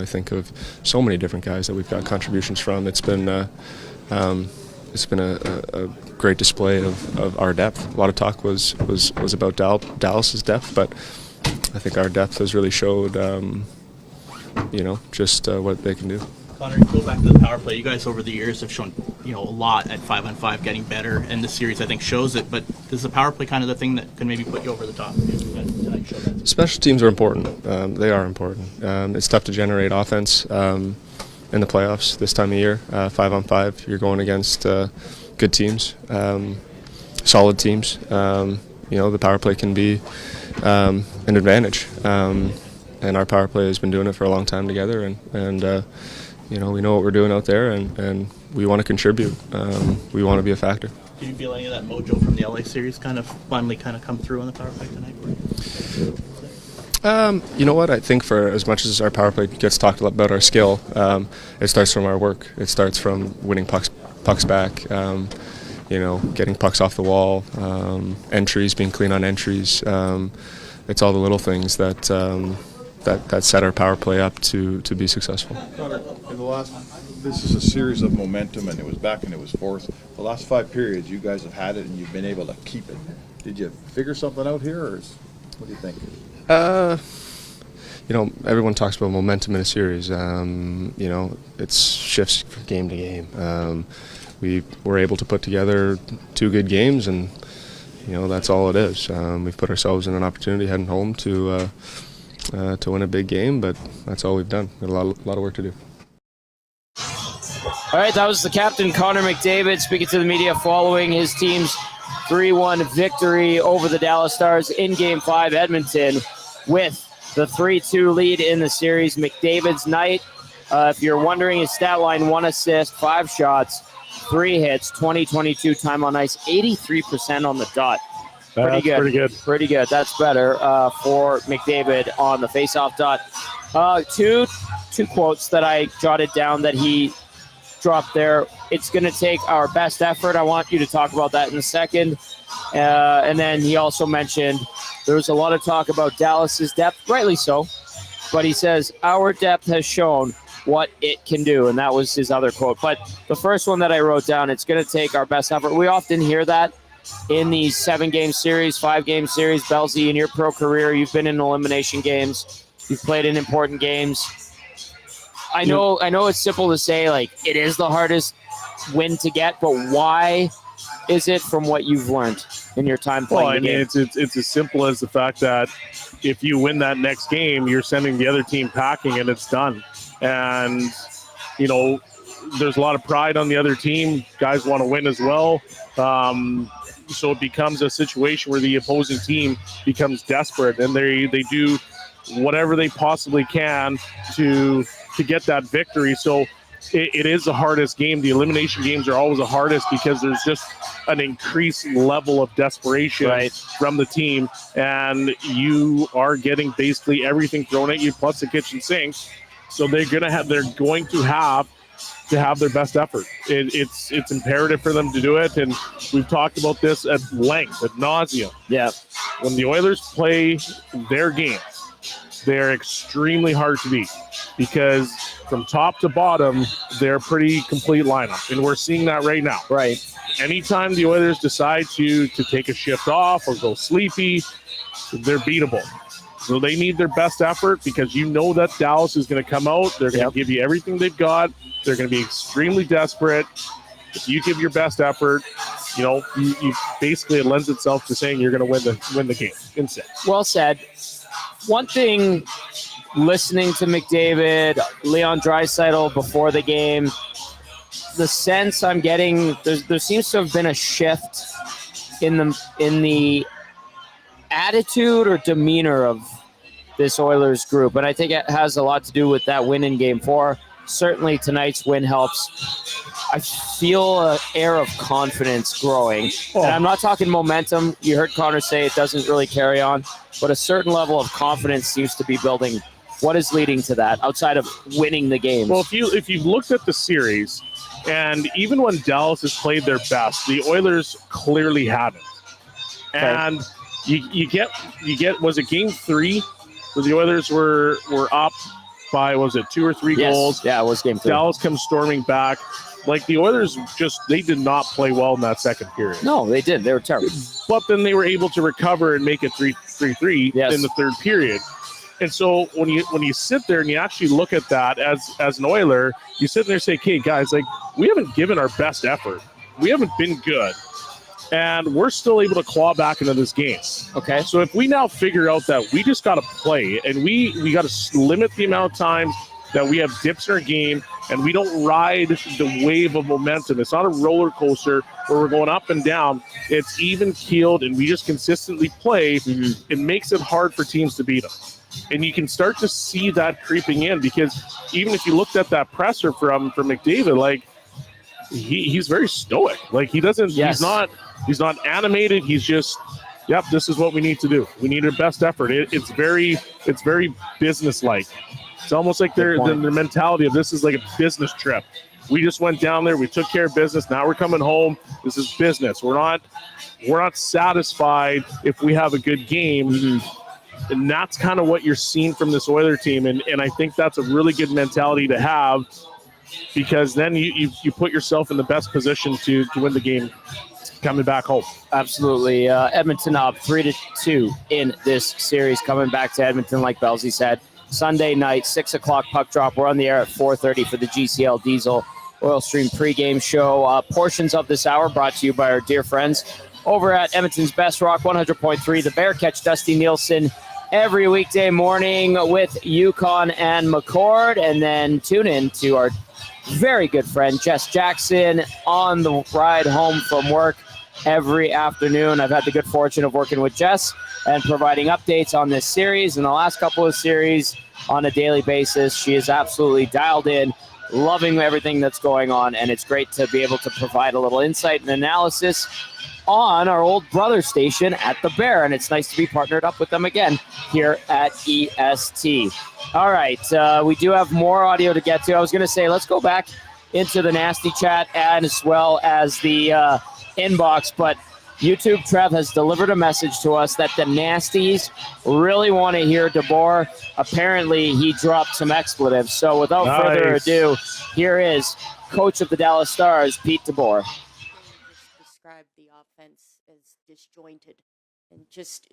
think of so many different guys that we've got contributions from. It's been a great display of our depth. A lot of talk was about Dallas's depth, but I think our depth has really showed, just what they can do. Connor, go back to the power play. You guys over the years have shown, a lot at 5-on-5, getting better, and this series I think shows it. But is the power play kind of the thing that can maybe put you over the top? Tonight show that. Special teams are important. They are important. It's tough to generate offense in the playoffs this time of year. 5-on-5, you're going against good teams, solid teams. The power play can be an advantage. And our power play has been doing it for a long time together, and we know what we're doing out there, and we want to contribute. We want to be a factor. Did you feel any of that mojo from the LA series finally come through on the power play tonight? You know what? I think for as much as our power play gets talked about our skill, it starts from our work. It starts from winning pucks back, getting pucks off the wall, entries, being clean on entries. It's all the little things that set our power play up to be successful. This is a series of momentum, and it was back and it was forth. The last 5 periods, you guys have had it, and you've been able to keep it. Did you figure something out here, or what do you think? Everyone talks about momentum in a series. It shifts from game to game. We were able to put together 2 good games, and that's all it is. We've put ourselves in an opportunity heading home to win a big game, but that's all we've done. We've got a lot of work to do. All right, that was the captain, Connor McDavid, speaking to the media following his team's 3-1 victory over the Dallas Stars in Game 5, Edmonton, with the 3-2 lead in the series. McDavid's night, if you're wondering, his stat line: 1 assist, 5 shots, 3 hits, 20-22 time on ice, 83% on the dot. Pretty good. Pretty good. That's better for McDavid on the faceoff dot. Two quotes that I jotted down that he dropped there. It's going to take our best effort. I want you to talk about that in a second. And then he also mentioned there was a lot of talk about Dallas's depth, rightly so. But he says, our depth has shown what it can do. And that was his other quote. But the first one that I wrote down, it's going to take our best effort. We often hear that in these 7-game series, 5-game series. Bellsy, in your pro career, you've been in elimination games. You've played in important games. I know it's simple to say, like, it is the hardest win to get, but why is it, from what you've learned in your time playing the game? It's as simple as the fact that if you win that next game, you're sending the other team packing and it's done. And, you know, there's a lot of pride on the other team. Guys want to win as well. So it becomes a situation where the opposing team becomes desperate, and they do whatever they possibly can to get that victory. So it is the hardest game. The elimination games are always the hardest because there's just an increased level of desperation from the team, and you are getting basically everything thrown at you plus the kitchen sink. So they're going to have their best effort. It's imperative for them to do it, and we've talked about this at length, ad nauseum. Yeah. When the Oilers play their games, they're extremely hard to beat because from top to bottom, they're a pretty complete lineup, and we're seeing that right now. Right. Anytime the Oilers decide to take a shift off or go sleepy, they're beatable. So they need their best effort because you know that Dallas is going to come out. They're going to give you everything they've got. They're going to be extremely desperate. If you give your best effort, you know, you basically, it lends itself to saying you're going to win the game. Insane. Well said. One thing, listening to McDavid, Leon Draisaitl before the game, the sense I'm getting, there seems to have been a shift in the attitude or demeanor of this Oilers group, and I think it has a lot to do with that win in Game 4. Certainly tonight's win helps. I feel an air of confidence growing. And I'm not talking momentum. You heard Connor say it doesn't really carry on, but a certain level of confidence seems to be building. What is leading to that outside of winning the game? Well, if you've looked at the series, and even when Dallas has played their best, the Oilers clearly haven't. Okay. And you get was it Game 3 where the Oilers were up by, was it 2 or 3 goals? Yeah, it was Game 3. Dallas comes storming back. Like, the Oilers they did not play well in that second period. No, they did. They were terrible. But then they were able to recover and make it 3-3 in the third period. And so when you sit there and you actually look at that as an Oiler, you sit there and say, okay, guys, like, we haven't given our best effort. We haven't been good. And we're still able to claw back into this game. Okay. So if we now figure out that we just got to play and we got to limit the amount of times that we have dips in our game and we don't ride the wave of momentum. It's not a roller coaster where we're going up and down. It's even keeled and we just consistently play. It makes it hard for teams to beat them. And you can start to see that creeping in because even if you looked at that presser from McDavid, like, he's very stoic. Like, he doesn't, he's not animated. He's just, yep, this is what we need to do. We need our best effort. It's very business-like. It's almost like their mentality of this is like a business trip. We just went down there. We took care of business. Now we're coming home. This is business. We're not satisfied if we have a good game. And that's kind of what you're seeing from this Oiler team. And I think that's a really good mentality to have because then you put yourself in the best position to win the game coming back home. Absolutely. Edmonton up 3-2 in this series, coming back to Edmonton, like Bellsy said. Sunday night, 6 o'clock puck drop. We're on the air at 4:30 for the GCL Diesel Oil Stream pregame show. Portions of this hour brought to you by our dear friends over at Edmonton's Best Rock 100.3. The Bear catch Dusty Nielsen every weekday morning with Yukon and McCord. And then tune in to our very good friend, Jess Jackson, on the ride home from work every afternoon. I've had the good fortune of working with Jess and providing updates on this series and the last couple of series on a daily basis. She is absolutely dialed in, loving everything that's going on, and it's great to be able to provide a little insight and analysis on our old brother station at the Bear, and it's nice to be partnered up with them again here at EST. All right, we do have more audio to get to. I was going to say, let's go back into the nasty chat as well as the inbox, but YouTube Trev has delivered a message to us that the nasties really want to hear DeBoer. Apparently, he dropped some expletives. So without further ado, here is coach of the Dallas Stars, Pete DeBoer. Describe the offense as disjointed, and just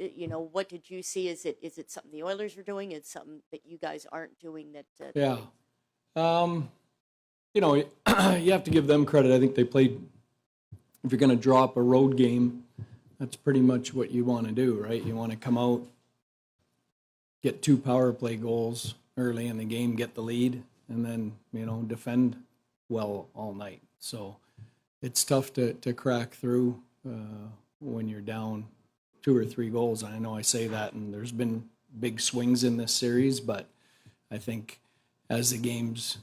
what did you see? Is it something the Oilers are doing? It's something that you guys aren't doing? Yeah, you have to give them credit. I think they played. If you're going to drop a road game, that's pretty much what you want to do, right? You want to come out, get 2 power play goals early in the game, get the lead, and then defend well all night. So it's tough to crack through when you're down 2 or 3 goals. And I know I say that, and there's been big swings in this series, but I think as the games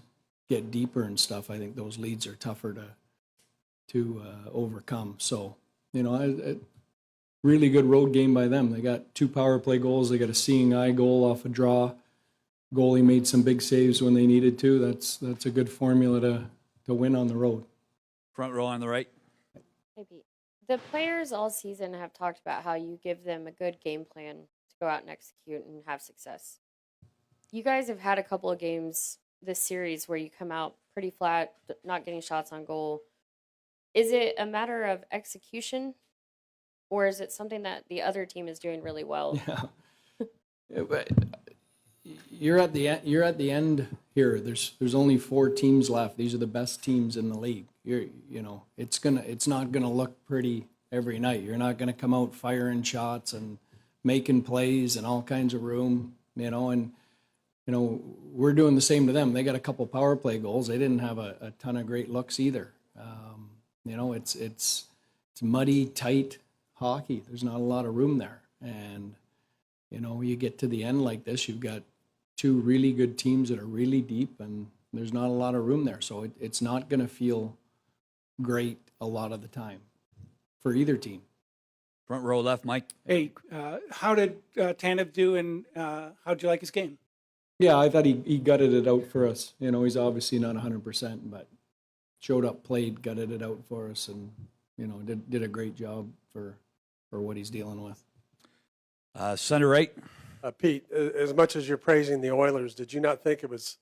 get deeper and stuff, I think those leads are tougher to overcome. So, a really good road game by them. They got 2 power play goals. They got a seeing eye goal off a draw. Goalie made some big saves when they needed to. That's a good formula to win on the road. Front row on the right. Maybe. The players all season have talked about how you give them a good game plan to go out and execute and have success. You guys have had a couple of games this series where you come out pretty flat, not getting shots on goal. Is it a matter of execution, or is it something that the other team is doing really well? Yeah, but you're at the end here. There's only 4 teams left. These are the best teams in the league. It's not gonna look pretty every night. You're not gonna come out firing shots and making plays and all kinds of room. And we're doing the same to them. They got a couple power play goals. They didn't have a ton of great looks either. It's muddy, tight hockey. There's not a lot of room there. And, you get to the end like this, you've got 2 really good teams that are really deep, and there's not a lot of room there. So it's not going to feel great a lot of the time for either team. Front row left, Mike. Hey, how did Tanev do, and how'd you like his game? Yeah, I thought he gutted it out for us. He's obviously not 100%, but showed up, played, gutted it out for us, and did a great job for what he's dealing with. Center right. Pete, as much as you're praising the Oilers, did you not think it was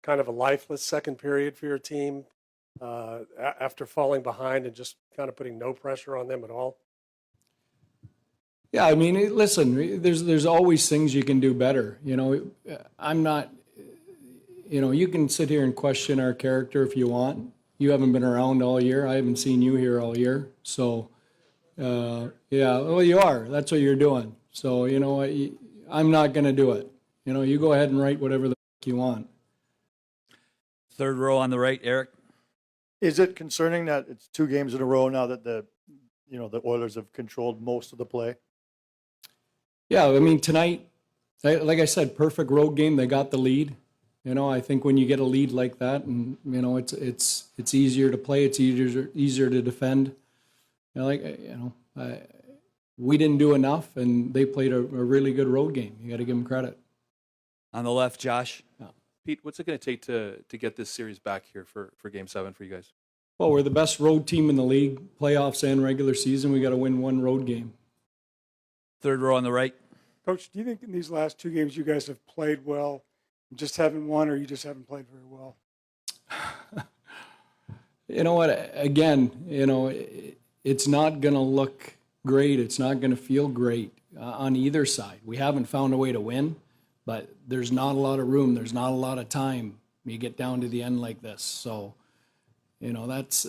kind of a lifeless second period for your team after falling behind and just kind of putting no pressure on them at all? Yeah, I mean, listen, there's always things you can do better. I'm not, you can sit here and question our character if you want. You haven't been around all year. I haven't seen you here all year. So, yeah, well, you are. That's what you're doing. So, I'm not going to do it. You go ahead and write whatever the you want. Third row on the right, Eric. Is it concerning that it's 2 games in a row now that the Oilers have controlled most of the play? Yeah, I mean, tonight, like I said, perfect road game. They got the lead. I think when you get a lead like that, and it's easier to play, it's easier to defend. We didn't do enough, and they played a really good road game. You got to give them credit. On the left, Josh. Yeah. Pete, what's it going to take to get this series back here for Game 7 for you guys? Well, we're the best road team in the league, playoffs and regular season. We got to win 1 road game. Third row on the right. Coach, do you think in these last 2 games you guys have played well, just haven't won, or you just haven't played very well? You know what? Again, it's not going to look great. It's not going to feel great on either side. We haven't found a way to win, but there's not a lot of room. There's not a lot of time. You get down to the end like this. So, that's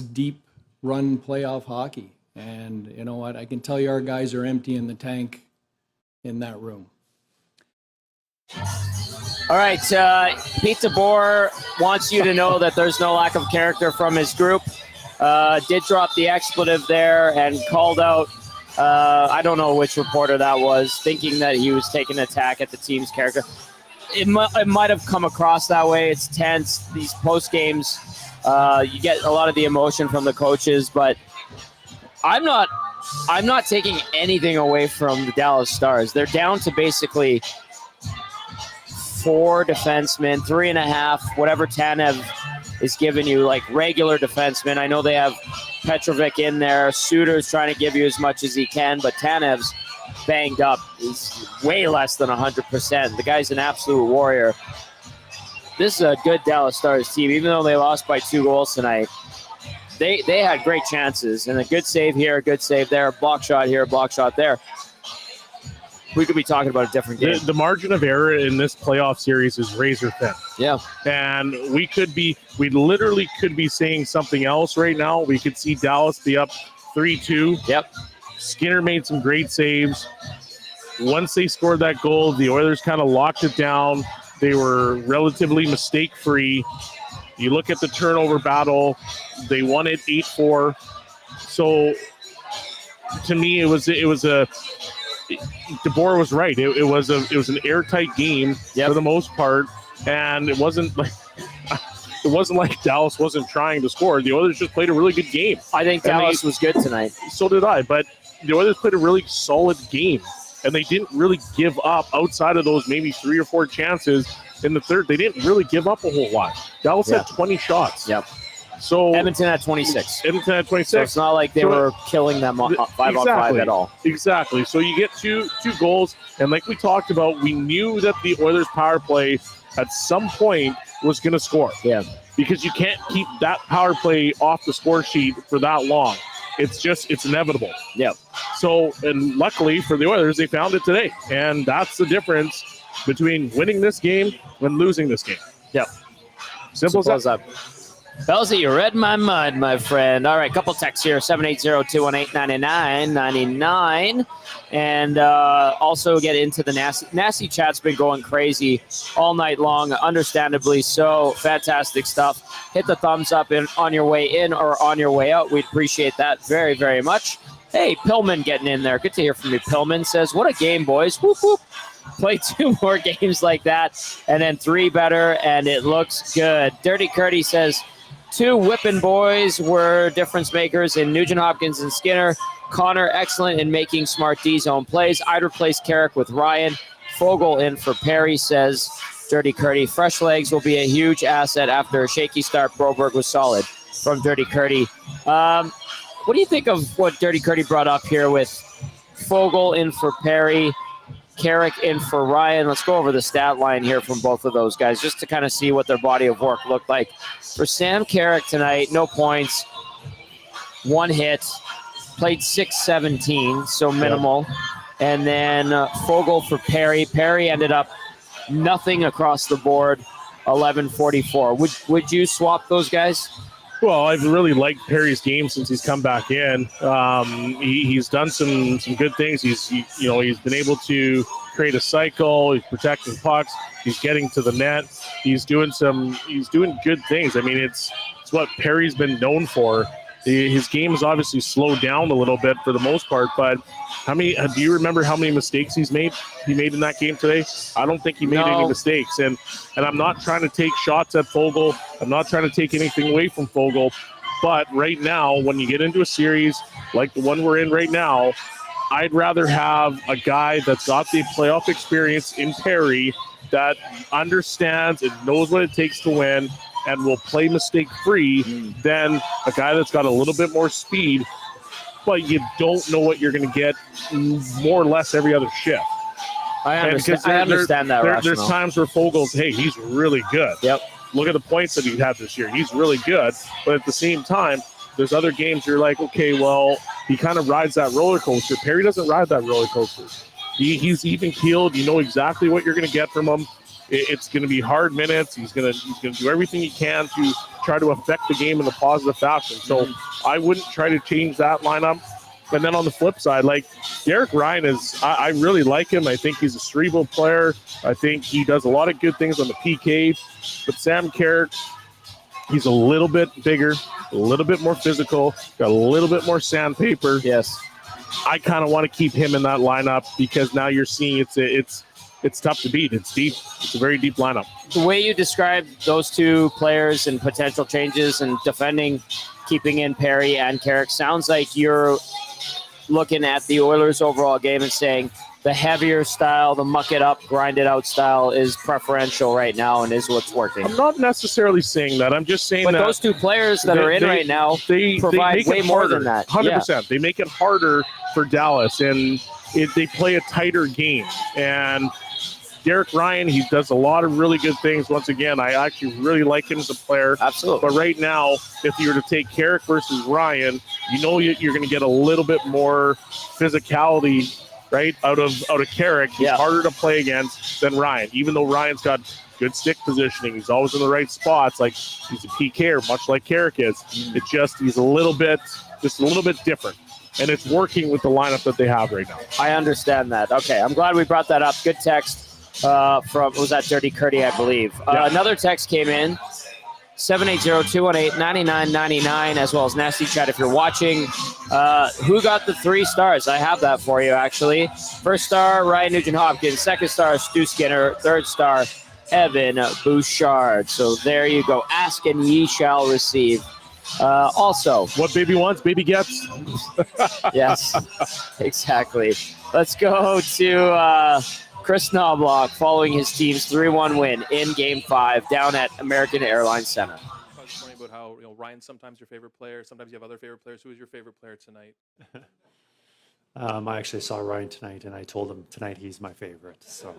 deep run playoff hockey. And you know what? I can tell you our guys are emptying the tank in that room. All right, Pete DeBoer wants you to know that there's no lack of character from his group. Did drop the expletive there and called out, I don't know which reporter that was, thinking that he was taking an attack at the team's character. It might have come across that way. It's tense. These post games, you get a lot of the emotion from the coaches, but I'm not taking anything away from the Dallas Stars. They're down to basically 4 defensemen, 3.5, whatever Tanev is giving you, like regular defensemen. I know they have Petrovic in there. Suter's trying to give you as much as he can, but Tanev's banged up. He's way less than 100%. The guy's an absolute warrior. This is a good Dallas Stars team, even though they lost by 2 goals tonight. They had great chances, and a good save here, a good save there, block shot here, block shot there. We could be talking about a different game. The margin of error in this playoff series is razor thin. Yeah. And we literally could be saying something else right now. We could see Dallas be up 3-2. Yep. Skinner made some great saves. Once they scored that goal, the Oilers kind of locked it down. They were relatively mistake-free. You look at the turnover battle, they won it 8-4. So to me, DeBoer was right. It was an airtight game for the most part, and it wasn't like Dallas wasn't trying to score. The Oilers just played a really good game. I think Dallas was good tonight. So did I, but the Oilers played a really solid game, and they didn't really give up outside of those maybe 3 or 4 chances in the third. They didn't really give up a whole lot. Dallas had 20 shots. Yep. So Edmonton had 26. So it's not like they were killing them 5-on-5 at all. Exactly. So you get two goals, and like we talked about, we knew that the Oilers power play at some point was going to score. Yeah. Because you can't keep that power play off the score sheet for that long. It's inevitable. Yeah. So, and luckily for the Oilers, they found it today. And that's the difference between winning this game and losing this game. Yep. Simple as that. Bellsy, you read my mud, my friend. All right, couple texts here, 780-218-9999. And also get into the nasty chat's been going crazy all night long, understandably so. Fantastic stuff. Hit the thumbs up on your way in or on your way out. We'd appreciate that very, very much. Hey, Pillman getting in there. Good to hear from you. Pillman says, what a game, boys. Whoop, whoop. Play 2 more games like that, and then 3 better, and it looks good. Dirty Curdy says, 2 whipping boys were difference makers in Nugent Hopkins and Skinner. Connor, excellent in making smart D-zone plays. I'd replace Carrick with Ryan. Fogle in for Perry, says Dirty Curdy. Fresh legs will be a huge asset after a shaky start. Broberg was solid, from Dirty Curdy. What do you think of what Dirty Curdy brought up here with Fogle in for Perry, Carrick in for Ryan? Let's go over the stat line here from both of those guys just to kind of see what their body of work looked like. For Sam Carrick tonight, no points, 1 hit, played 6-17, so minimal. And then Fogle for Perry. Perry ended up nothing across the board, 11-44. Would you swap those guys? Well, I've really liked Perry's game since he's come back in. He's done some good things. He's been able to create a cycle. He's protecting pucks. He's getting to the net. He's doing good things. I mean, it's what Perry's been known for. His game has obviously slowed down a little bit for the most part, but do you remember how many mistakes he made in that game today? I don't think he made any mistakes. And I'm not trying to take shots at Fogle. I'm not trying to take anything away from Fogle. But right now, when you get into a series like the one we're in right now, I'd rather have a guy that's got the playoff experience in Perry that understands and knows what it takes to win and will play mistake-free than a guy that's got a little bit more speed, but you don't know what you're going to get more or less every other shift. I understand that rationale. There's times where Fogle's, hey, he's really good. Yep. Look at the points that he had this year. He's really good, but at the same time, there's other games you're like, okay, well, he kind of rides that roller coaster. Perry doesn't ride that roller coaster. He's even-keeled. You know exactly what you're going to get from him. It's going to be hard minutes. He's going to do everything he can to try to affect the game in a positive fashion. So I wouldn't try to change that lineup. And then on the flip side, like Derek Ryan is, I really like him. I think he's a cerebral player. I think he does a lot of good things on the PK. But Sam Carrick, he's a little bit bigger, a little bit more physical, got a little bit more sandpaper. Yes. I kind of want to keep him in that lineup because now you're seeing it's tough to beat. It's deep. It's a very deep lineup. The way you described those two players and potential changes and defending, keeping in Perry and Carrick, sounds like you're looking at the Oilers' overall game and saying the heavier style, the muck it up, grind it out style is preferential right now and is what's working. I'm not necessarily saying that. I'm just saying but that those two players that are in right now provide make way it more harder, than that. 100%. Yeah. They make it harder for Dallas, and they play a tighter game. And Derek Ryan, he does a lot of really good things. Once again, I actually really like him as a player. Absolutely. But right now, if you were to take Carrick versus Ryan, you know you're going to get a little bit more physicality, right, out of Carrick. He's harder to play against than Ryan, even though Ryan's got good stick positioning. He's always in the right spots. Like, he's a PKer, much like Carrick is. It's just he's a little bit different. And it's working with the lineup that they have right now. I understand that. Okay, I'm glad we brought that up. Good text from, was that Dirty Curdy, I believe. Another text came in, 780-218-9999, as well as Nasty Chat if you're watching. Who got the 3 stars? I have that for you, actually. First star, Ryan Nugent-Hopkins. Second star, Stu Skinner. Third star, Evan Bouchard. So there you go. Ask and ye shall receive. Also, what baby wants, baby gets. Yes, exactly. Let's go to Kris Knoblauch following his team's 3-1 win in Game 5 down at American Airlines Center. I was wondering about how Ryan's sometimes your favorite player, sometimes you have other favorite players. Who is your favorite player tonight? I actually saw Ryan tonight, and I told him tonight he's my favorite. So,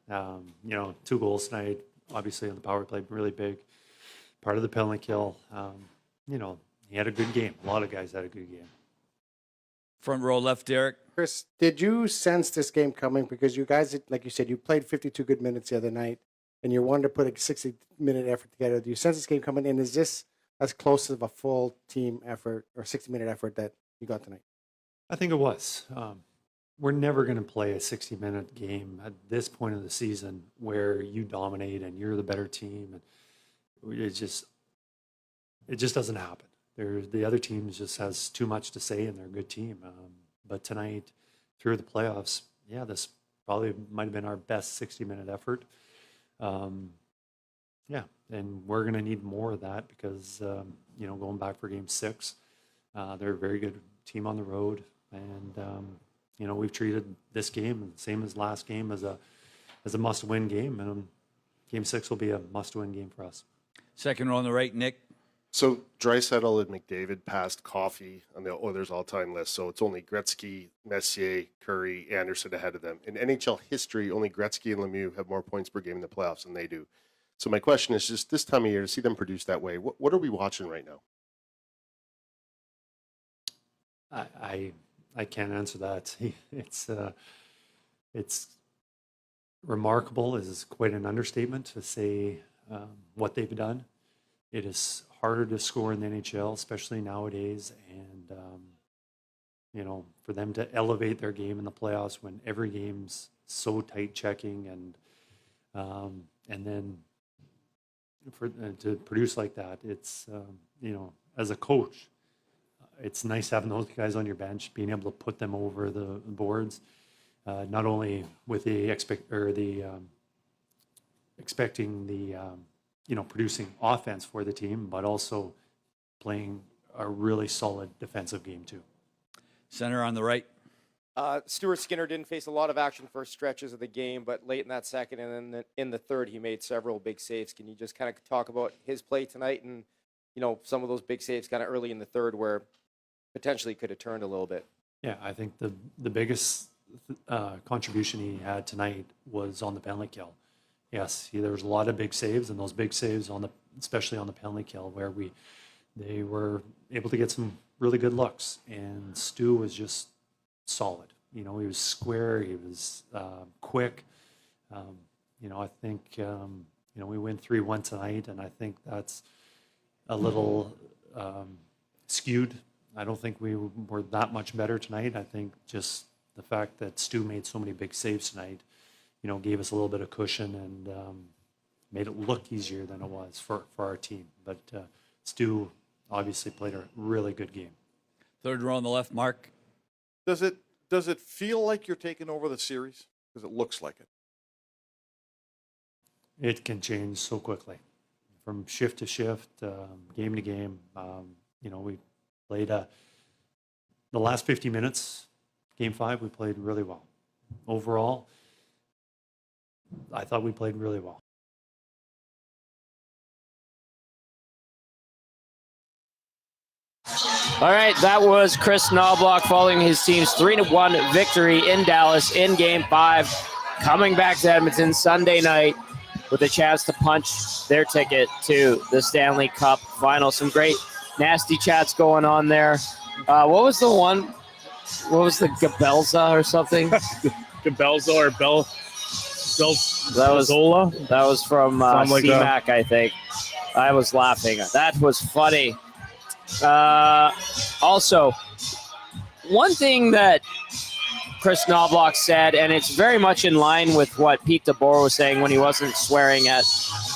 2 goals tonight, obviously on the power play, really big. Part of the penalty kill. He had a good game. A lot of guys had a good game. Front row left, Derek. Kris, did you sense this game coming? Because you guys, like you said, you played 52 good minutes the other night, and you wanted to put a 60-minute effort together. Do you sense this game coming? And is this as close of a full team effort or 60-minute effort that you got tonight? I think it was. We're never going to play a 60-minute game at this point of the season where you dominate and you're the better team. And it just doesn't happen. The other team just has too much to say, and they're a good team. But tonight, through the playoffs, this probably might have been our best 60-minute effort. And we're going to need more of that because, going back for Game 6, they're a very good team on the road. And, we've treated this game, same as last game, as a must-win game. And Game 6 will be a must-win game for us. Second row on the right, Nick. So Draisaitl and McDavid passed Coffey on the Oilers all-time list. So it's only Gretzky, Messier, Curry, Anderson ahead of them. In NHL history, only Gretzky and Lemieux have more points per game in the playoffs than they do. So my question is, just this time of year, to see them produce that way, what are we watching right now? I can't answer that. It's remarkable is quite an understatement to say what they've done. It is harder to score in the NHL, especially nowadays, and for them to elevate their game in the playoffs when every game's so tight checking and then to produce like that, it's as a coach, it's nice having those guys on your bench, being able to put them over the boards, not only with the expecting the producing offense for the team, but also playing a really solid defensive game too. Center on the right. Stuart Skinner didn't face a lot of action for stretches of the game, but late in that second and then in the third, he made several big saves. Can you just kind of talk about his play tonight and, some of those big saves kind of early in the third where potentially could have turned a little bit? Yeah, I think the biggest contribution he had tonight was on the penalty kill. Yes, there was a lot of big saves, and those big saves especially on the penalty kill, where they were able to get some really good looks. And Stu was just solid. He was square. He was quick. I think we win 3-1 tonight, and I think that's a little skewed I don't think we were that much better tonight. I think just the fact that Stu made so many big saves tonight, gave us a little bit of cushion and made it look easier than it was for our team. But Stu obviously played a really good game. Third row on the left, Mark. Does it feel like you're taking over the series? Because it looks like it. It can change so quickly from shift to shift, game to game. We played the last 50 minutes, game 5, we played really well. Overall, I thought we played really well. All right, that was Kris Knoblauch following his team's 3-1 victory in Dallas in Game 5, coming back to Edmonton Sunday night with a chance to punch their ticket to the Stanley Cup Final. Some great nasty chats going on there. What was the one? What was the Gazzola or something? Gazzola or Belle? Gazzola? That was from C-Mac, I think. I was laughing. That was funny. Also, one thing that Kris Knoblauch said, and it's very much in line with what Pete DeBoer was saying when he wasn't swearing at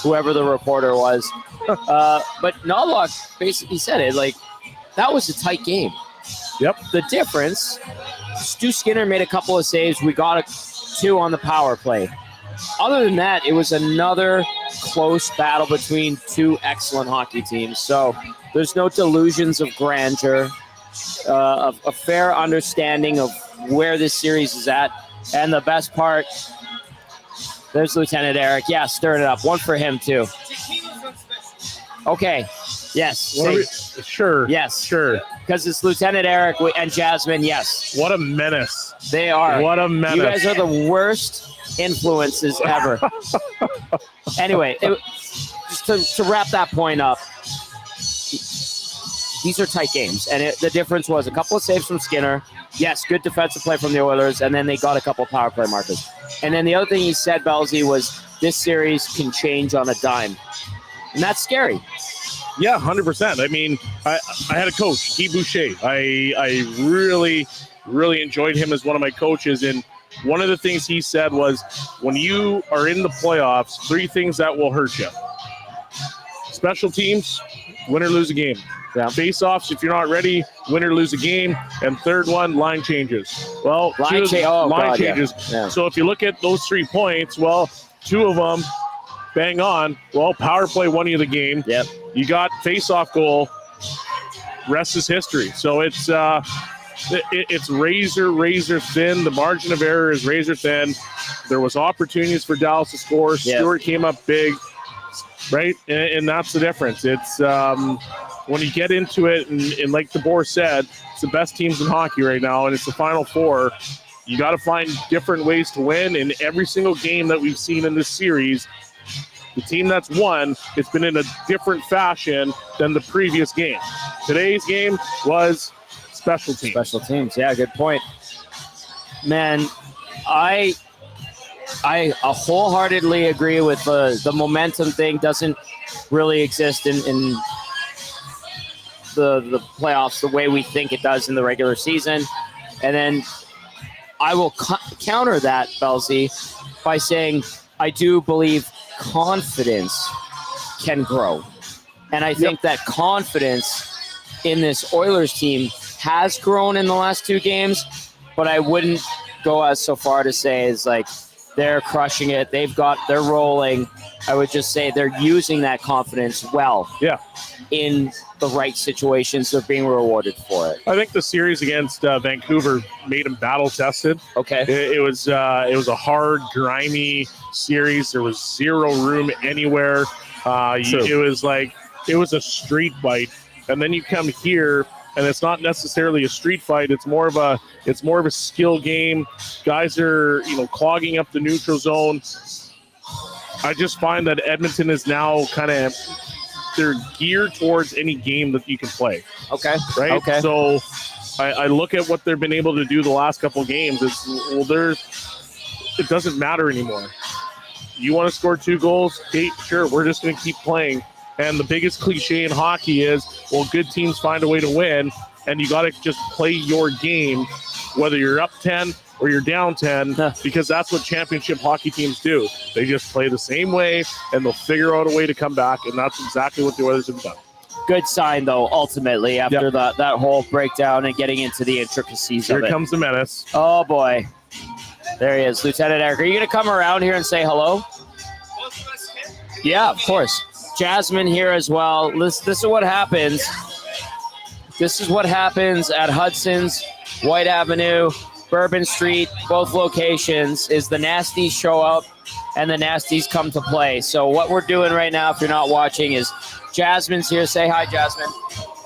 whoever the reporter was. But Knoblauch basically said it, like, that was a tight game. Yep. The difference, Stu Skinner made a couple of saves. We got 2 on the power play. Other than that, it was another close battle between 2 excellent hockey teams. So there's no delusions of grandeur, a fair understanding of where this series is at. And the best part, there's Lieutenant Eric. Yeah, stirring it up. One for him, too. Okay. Yes. Sure. Yes. Sure. Because it's Lieutenant Eric and Jasmine, yes. What a menace. They are. What a menace. You guys are the worst influences ever. Anyway, just to wrap that point up, these are tight games. And the difference was a couple of saves from Skinner. Yes, good defensive play from the Oilers. And then they got a couple of power play markers. And then the other thing he said, Bellsy, was this series can change on a dime. And that's scary. Yeah, 100%. I mean, I had a coach, Guy Boucher. I really, really enjoyed him as one of my coaches. And one of the things he said was, when you are in the playoffs, 3 things that will hurt you. Special teams, win or lose a game. Yeah. Face-offs, if you're not ready, win or lose a game. And third one, line changes. Well, line changes. Yeah. So if you look at those 3 points, well, 2 of them, bang on. Well, power play won you the game. Yep. You got face-off goal. Rest is history. So it's razor thin. The margin of error is razor thin. There was opportunities for Dallas to score. Yep. Stewart came up big, right? And that's the difference. It's when you get into it, and like DeBoer said, it's the best teams in hockey right now, and it's the Final Four. You got to find different ways to win. In every single game that we've seen in this series, the team that's won, it's been in a different fashion than the previous game. Today's game was special teams. Special teams, yeah, good point. Man, I wholeheartedly agree with the momentum thing. Doesn't really exist in the playoffs the way we think it does in the regular season. And then I will counter that, Bellsy, by saying I do believe confidence can grow. And I think that confidence in this Oilers team has grown in the last 2 games, but I wouldn't go as so far to say is like they're crushing it. They're rolling. I would just say they're using that confidence well. Yeah. In the right situations, they're being rewarded for it. I think the series against Vancouver made them battle tested. Okay. It was a hard, grimy series. There was zero room anywhere. It was a street fight, and then you come here, and it's not necessarily a street fight. It's more of a skill game. Guys are clogging up the neutral zone. I just find that Edmonton is now kind of, they're geared towards any game that you can play. Okay. Right. Okay. So I look at what they've been able to do the last couple of games. It doesn't matter anymore. You want to score 2 goals? Okay, sure. We're just going to keep playing. And the biggest cliche in hockey is, well, good teams find a way to win. and you got to just play your game, whether you're up 10 or you're down 10, because that's what championship hockey teams do. They just play the same way, and they'll figure out a way to come back, and that's exactly what the Oilers have done. Good sign, though, ultimately, after that whole breakdown and getting into the intricacies of it. Here comes the menace. Oh, boy. There he is, Lieutenant Eric. Are you going to come around here and say hello? Yeah, of course. Jasmine here as well. This is what happens. This is what happens at Hudson's, White Avenue, Bourbon Street, both locations, is the Nasties show up and the Nasties come to play. So what we're doing right now, if you're not watching, is Jasmine's here. Say hi, Jasmine.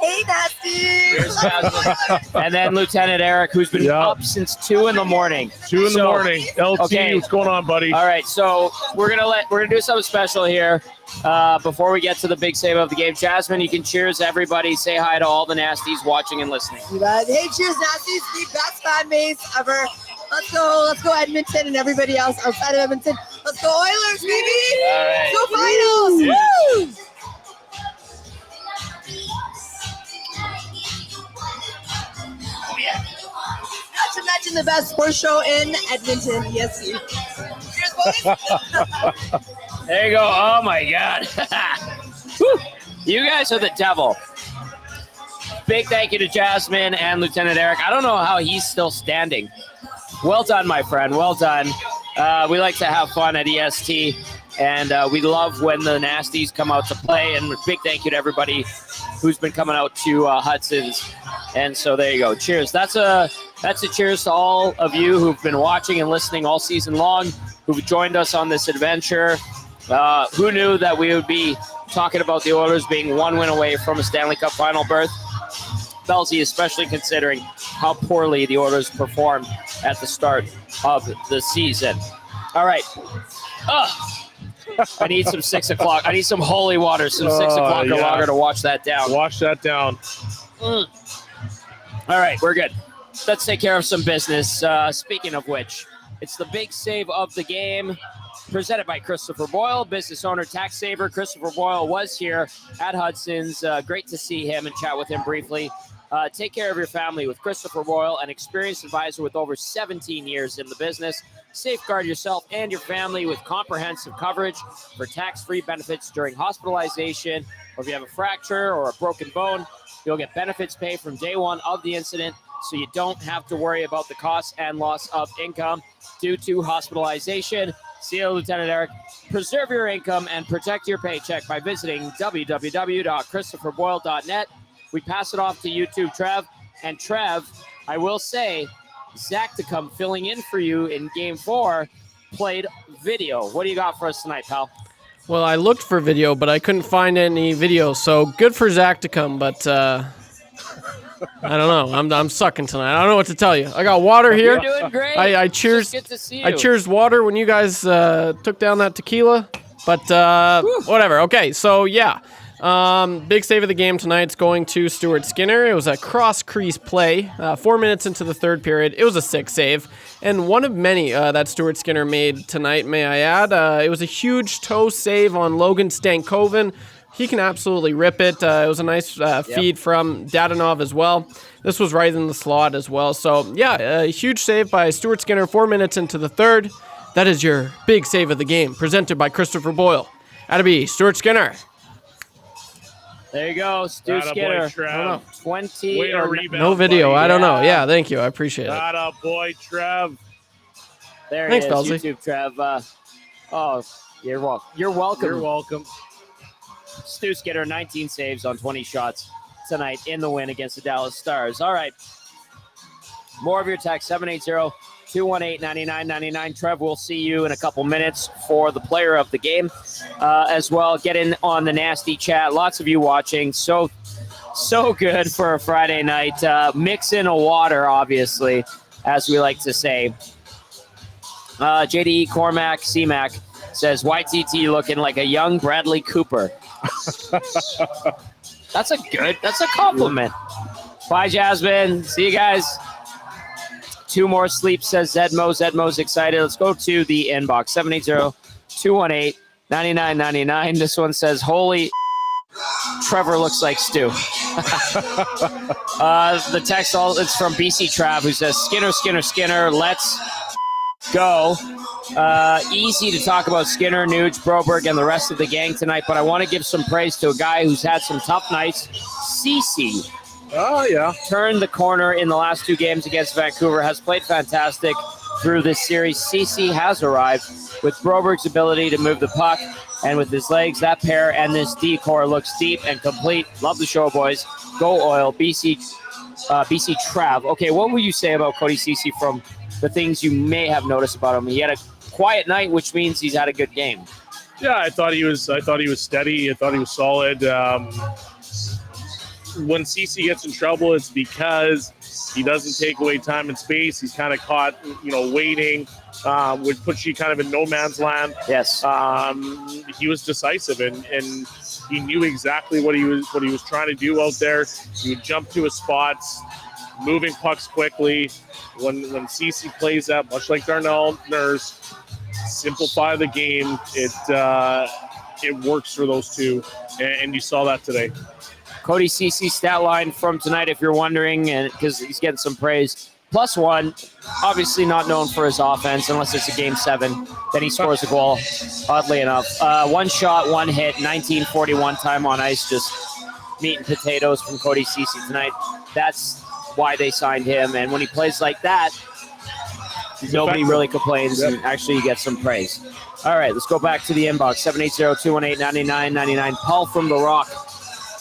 Hey, Nasty! Here's Jasmine. And then Lieutenant Eric, who's been up since 2 in the morning. 2 in the morning. LT, what's going on, buddy? All right, so we're gonna do something special here before we get to the big save of the game. Jasmine, you can cheers everybody. Say hi to all the Nasties watching and listening. You bet. Hey, cheers, Nasties! The best fan base ever. Let's go Edmonton and everybody else outside of Edmonton. Let's go Oilers, baby! All right. Go Finals! Yeah. Woo! Oh yeah! Not to mention the best sports show in Edmonton. Yes, you. Cheers, boys! There you go. Oh my God. Whew. You guys are the devil. Big thank you to Jasmine and Lieutenant Eric. I don't know how he's still standing. Well done, my friend. Well done. We like to have fun at EST, and we love when the Nasties come out to play. And big thank you to everybody who's been coming out to Hudson's. And so there you go. Cheers. That's a cheers to all of you who've been watching and listening all season long, who've joined us on this adventure. Who knew that we would be talking about the Oilers being 1 win away from a Stanley Cup final berth? Bellsy, especially considering how poorly the Oilers performed at the start of the season. All right. I need some 6 o'clock. I need some holy water, some 6 o'clock or longer to wash that down. Wash that down. All right, we're good. Let's take care of some business. Speaking of which, it's the big save of the game. Presented by Christopher Boyle, business owner, tax saver. Christopher Boyle was here at Hudson's. Great to see him and chat with him briefly. Take care of your family with Christopher Boyle, an experienced advisor with over 17 years in the business. Safeguard yourself and your family with comprehensive coverage for tax-free benefits during hospitalization, or if you have a fracture or a broken bone, you'll get benefits paid from day one of the incident, so you don't have to worry about the cost and loss of income due to hospitalization. See you, Lieutenant Eric. Preserve your income and protect your paycheck by visiting www.christopherboyle.net. We pass it off to YouTube, Trev. And Trev, I will say, Zach to come filling in for you in Game 4 played video. What do you got for us tonight, pal? Well, I looked for video, but I couldn't find any video. So good for Zach to come, but I don't know. I'm sucking tonight. I don't know what to tell you. I got water here. You're doing great. I cheers. Good to see you. I cheers water when you guys took down that tequila. But whatever. Okay, so yeah. Big save of the game tonight's going to Stuart Skinner. It was a cross-crease play. 4 minutes into the third period. It was a sick save. And one of many that Stuart Skinner made tonight, may I add. It was a huge toe save on Logan Stankoven. He can absolutely rip it. It was a nice feed from Dadonov as well. This was right in the slot as well. So, yeah, a huge save by Stuart Skinner 4 minutes into the third. That is your big save of the game, presented by Christopher Boyle. That'll be Stuart Skinner. There you go, Stu Skinner. I don't know, 20 or no video. Buddy. I don't know. Yeah, thank you. I appreciate it. Atta boy, Trev. There Thanks, it is, Bellsy. YouTube, Trev. You're welcome. You're welcome. You're welcome. Stu Skinner, 19 saves on 20 shots tonight in the win against the Dallas Stars. All right. More of your text, 780-218-9999. Trev, we'll see you in a couple minutes for the player of the game as well. Get in on the nasty chat. Lots of you watching. So good for a Friday night. Mix in a water, obviously, as we like to say. JDE Cormac CMAC says, YTT looking like a young Bradley Cooper. That's a compliment. Bye, Jasmine. See you guys. 2 more sleep, says Zedmo. Zedmo's excited. Let's go to the inbox. 780-218-9999. This one says, holy Trevor looks like Stu. The text, it's from BC Trev, who says, Skinner, let's go. Easy to talk about Skinner, Nuge, Broberg, and the rest of the gang tonight, but I want to give some praise to a guy who's had some tough nights, Cece. Oh, yeah. Turned the corner in the last 2 games against Vancouver, has played fantastic through this series. Cece has arrived with Broberg's ability to move the puck, and with his legs, that pair and this D-core looks deep and complete. Love the show, boys. Go Oil, BC Trav. Okay, what would you say about Cody Cece from the things you may have noticed about him? He had a quiet night, which means he's had a good game. Yeah, I thought he was steady. I thought he was solid. When Cece gets in trouble, it's because he doesn't take away time and space. He's kind of caught, waiting, which puts you kind of in no man's land. Yes. He was decisive, and he knew exactly what he was trying to do out there. He would jump to his spots, moving pucks quickly. When Cece plays that, much like Darnell, Nurse, simplify the game. It works for those two, and you saw that today. Cody Cece stat line from tonight, if you're wondering, and because he's getting some praise. +1, obviously not known for his offense unless it's a Game 7. Then he scores a goal, oddly enough. 1 shot, 1 hit, 1941 time on ice, just meat and potatoes from Cody Cece tonight. That's why they signed him. And when he plays like that, nobody really complains, and actually you get some praise. All right, let's go back to the inbox. 780-218-9999. Paul from The Rock.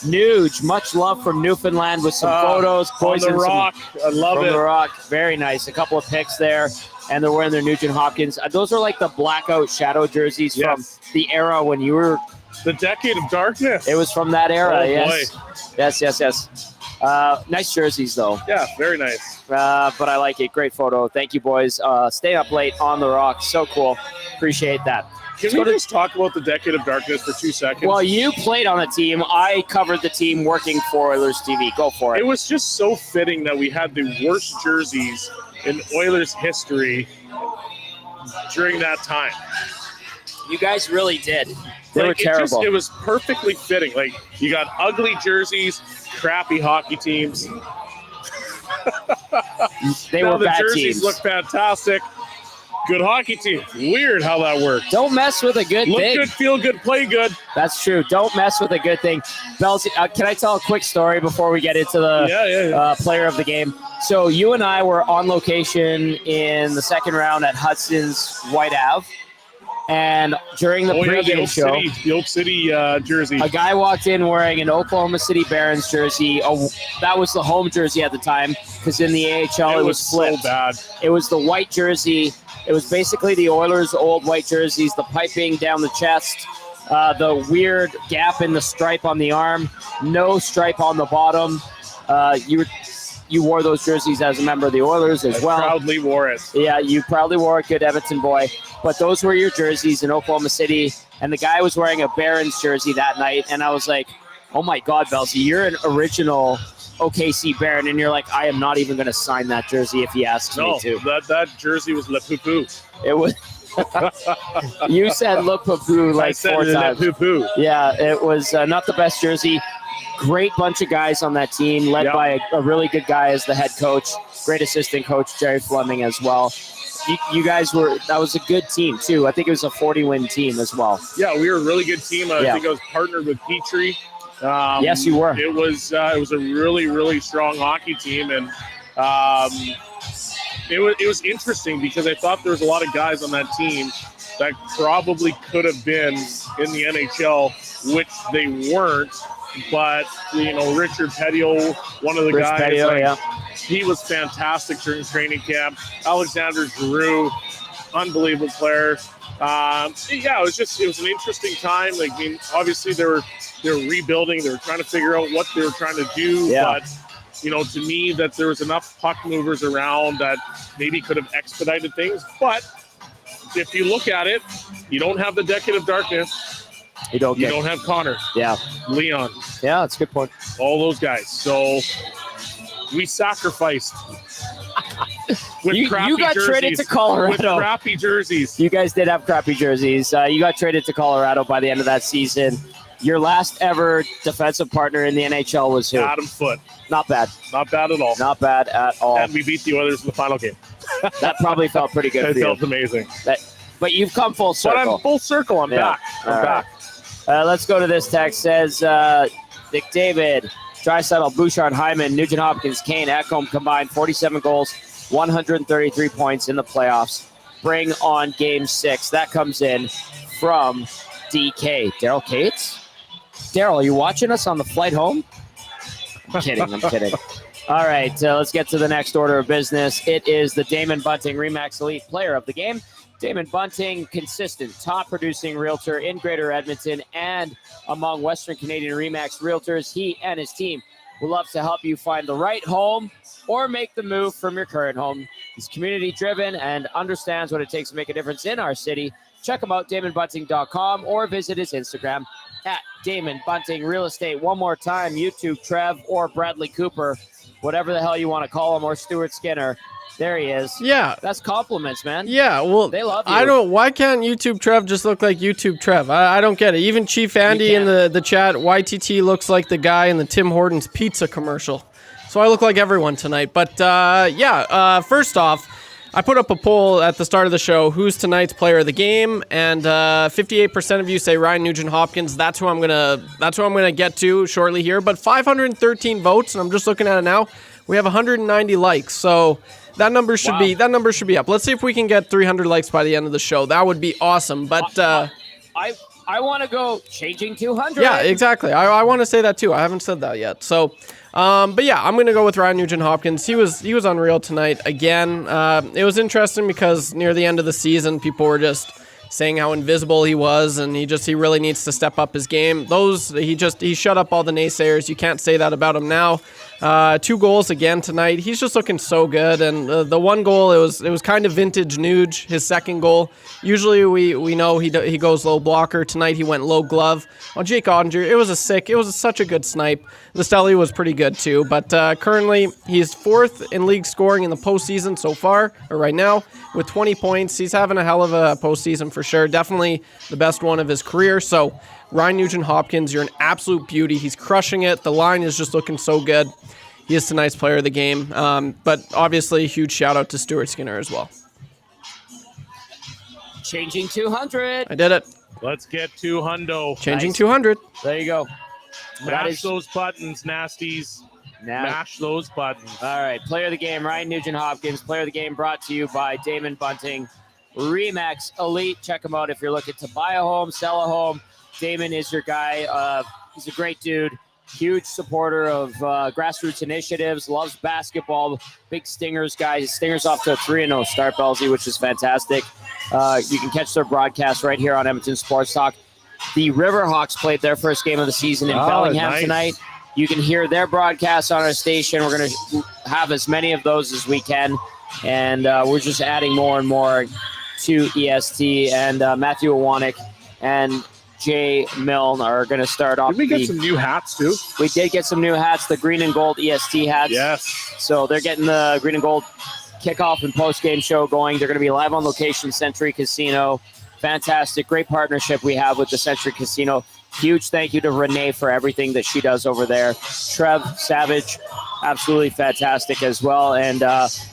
Nuge, much love from Newfoundland with some photos. On The Rock. I love it. From The Rock. Very nice. A couple of pics there. And they're wearing their Nugent Hopkins. Those are like the blackout shadow jerseys from the era when you were... The Decade of Darkness. It was from that era, Oh, yes. boy. Yes. Nice jerseys, though. Yeah, very nice. But I like it. Great photo. Thank you, boys. Stay up late on The Rock. So cool. Appreciate that. Can we just talk about the Decade of Darkness for 2 seconds? Well, you played on the team. I covered the team working for Oilers TV. Go for it. It was just so fitting that we had the worst jerseys in Oilers history during that time. You guys really did. They were terrible. It was perfectly fitting. Like, you got ugly jerseys, crappy hockey teams. They now were the bad jerseys teams. look fantastic. Good hockey team. Weird how that worked. Don't mess with a good Look thing. good, feel good, play good. That's true. Don't mess with a good thing. Belle, can I tell a quick story before we get into the player of the game? So you and I were on location in the second round at Hudson's White Ave. And during the pregame show, the Oak City jersey, a guy walked in wearing an Oklahoma City Barons jersey. That was the home jersey at the time, because in the AHL it was flipped. So bad. It was the white jersey. It was basically the Oilers' old white jerseys, the piping down the chest, the weird gap in the stripe on the arm, no stripe on the bottom. You wore those jerseys as a member of the Oilers as well. I proudly wore it. Yeah, you proudly wore it. Good Edmonton boy. But those were your jerseys in Oklahoma City. And the guy was wearing a Barons jersey that night. And I was like, oh, my God, Belsey, you're an original OKC Baron. And you're like, I am not even going to sign that jersey if he asks me to. That jersey was Le Poupou. It was. You said Le Poupou like 4 times. Le Poupou. Yeah, it was not the best jersey. Great bunch of guys on that team, led by a really good guy as the head coach. Great assistant coach, Jerry Fleming, as well. You guys that was a good team, too. I think it was a 40-win team as well. Yeah, we were a really good team. I think I was partnered with Petrie. Yes, you were. It was a really, really strong hockey team, and it was interesting because I thought there was a lot of guys on that team that probably could have been in the NHL, which they weren't. But, Richard Petio, one of the guys, he was fantastic during training camp. Alexander Giroux, unbelievable player. It was an interesting time. Like, obviously they were rebuilding. They were trying to figure out what they were trying to do. Yeah. But, to me, that there was enough puck movers around that maybe could have expedited things. But if you look at it, you don't have the Decade of Darkness. You don't have Connor. Yeah. Leon. Yeah, that's a good point. All those guys. So we sacrificed. You got traded to Colorado. With crappy jerseys. You guys did have crappy jerseys. You got traded to Colorado by the end of that season. Your last ever defensive partner in the NHL was who? Adam Foote. Not bad. Not bad at all. Not bad at all. And we beat the Oilers in the final game. That probably felt pretty good It for you. felt amazing. But you've come full circle. But I'm full circle. I'm back. I'm back. Let's go to this text. Says McDavid, Draisaitl, Bouchard, Hyman, Nugent Hopkins, Kane, Ekholm combined 47 goals, 133 points in the playoffs. Bring on Game 6. That comes in from DK. Daryl Cates? Daryl, are you watching us on the flight home? I'm kidding. All right, let's get to the next order of business. It is the Damon Bunting RE/MAX Elite Player of the Game. Damon Bunting, consistent, top-producing realtor in Greater Edmonton and among Western Canadian RE/MAX realtors. He and his team would love to help you find the right home or make the move from your current home. He's community-driven and understands what it takes to make a difference in our city. Check him out, DamonBunting.com, or visit his Instagram at Damon Bunting Real Estate. One more time, YouTube Trev or Bradley Cooper, whatever the hell you want to call him, or Stuart Skinner. There he is. Yeah. That's compliments, man. Yeah, well, they love you. I don't. Why can't YouTube Trev just look like YouTube Trev? I don't get it. Even Chief Andy in the chat, YTT looks like the guy in the Tim Hortons pizza commercial. So I look like everyone tonight. But first off, I put up a poll at the start of the show. Who's tonight's player of the game? And 58% of you say Ryan Nugent-Hopkins. That's who I'm gonna get to shortly here. But 513 votes, and I'm just looking at it now. We have 190 likes. So that number should be up. Let's see if we can get 300 likes by the end of the show. That would be awesome. But I want to go changing 200. Yeah, exactly. I want to say that too. I haven't said that yet. So. But yeah, I'm going to go with Ryan Nugent-Hopkins. He was unreal tonight again. It was interesting because near the end of the season, people were just saying how invisible he was, and he really needs to step up his game. He shut up all the naysayers. You can't say that about him now. 2 goals again tonight. He's just looking so good, and the one goal, it was kind of vintage Nuge. His second goal. Usually we know he goes low blocker. Tonight he went low glove on Jake Ottinger. It was such a good snipe. The Stelly was pretty good too, but currently he's 4th in league scoring in the postseason so far, or right now, with 20 points. He's having a hell of a postseason for sure. Definitely the best one of his career. So Ryan Nugent-Hopkins, you're an absolute beauty. He's crushing it. The line is just looking so good. He is tonight's player of the game. But obviously, huge shout out to Stuart Skinner as well. Changing 200. I did it. Let's get to hundo. Changing 200. There you go. Mash those buttons, nasties. Mash those buttons. All right, player of the game, Ryan Nugent-Hopkins. Player of the game brought to you by Damon Bunting RE/MAX Elite. Check him out if you're looking to buy a home, sell a home. Damon is your guy. He's a great dude. Huge supporter of grassroots initiatives, loves basketball, big Stingers guy. Stingers off to a 3-0 start, Bellsy, which is fantastic. You can catch their broadcast right here on Edmonton Sports Talk. The Riverhawks played their first game of the season in Bellingham tonight. You can hear their broadcast on our station. We're going to have as many of those as we can, and we're just adding more and more to EST. And Matthew Iwanek and Jay Milne are going to start off. Did we get some new hats too? We did get some new hats, the green and gold EST hats. Yes. So they're getting the green and gold kickoff and post-game show going. They're going to be live on location, Century Casino. Fantastic. Great partnership we have with the Century Casino. Huge thank you to Renee for everything that she does over there. Trev Savage, absolutely fantastic as well. And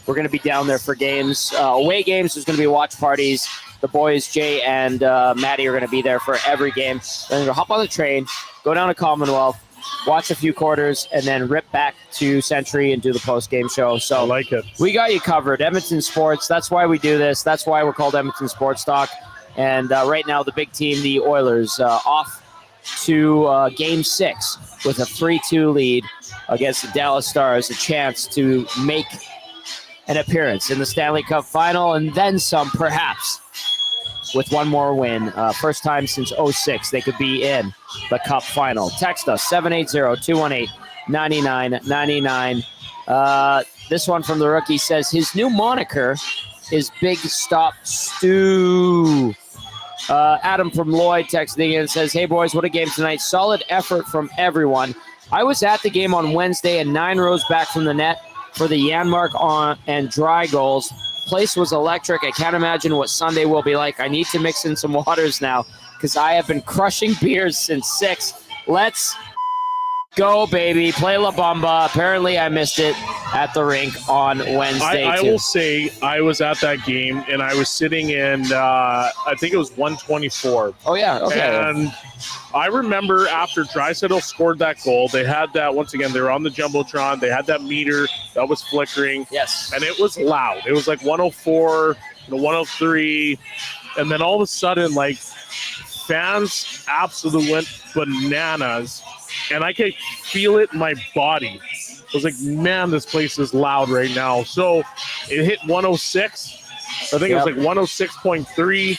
we're going to be down there for games. Away games, there's going to be watch parties. The boys, Jay and Maddie, are going to be there for every game. They're going to hop on the train, go down to Commonwealth, watch a few quarters, and then rip back to Century and do the post-game show. So I like it. We got you covered. Edmonton Sports, that's why we do this. That's why we're called Edmonton Sports Talk. And right now, the big team, the Oilers, off to Game 6 with a 3-2 lead against the Dallas Stars, a chance to make an appearance in the Stanley Cup Final, and then some, perhaps, with one more win. First time since 2006 they could be in the Cup Final. Text us, 780-218-9999. This one from the rookie says his new moniker is Big Stop Stew. Adam from Lloyd texting in and says, hey, boys, what a game tonight. Solid effort from everyone. I was at the game on Wednesday, and 9 rows back from the net for the Janmark on and Dry goals. place was electric. I can't imagine what Sunday will be like. I need to mix in some waters now because I have been crushing beers since 6. Let's go, baby. Play La Bamba. Apparently, I missed it at the rink on Wednesday, I too. will say I was at that game, and I was sitting in, I think it was 124. Oh, yeah. Okay. And I remember after Draisaitl scored that goal, they had that, once again, they were on the Jumbotron. They had that meter that was flickering. Yes. And it was loud. It was like 104, 103. And then all of a sudden, like, fans absolutely went bananas. And I could feel it in my body. I was like, man, this place is loud right now. So it hit 106. I think it was like 106.3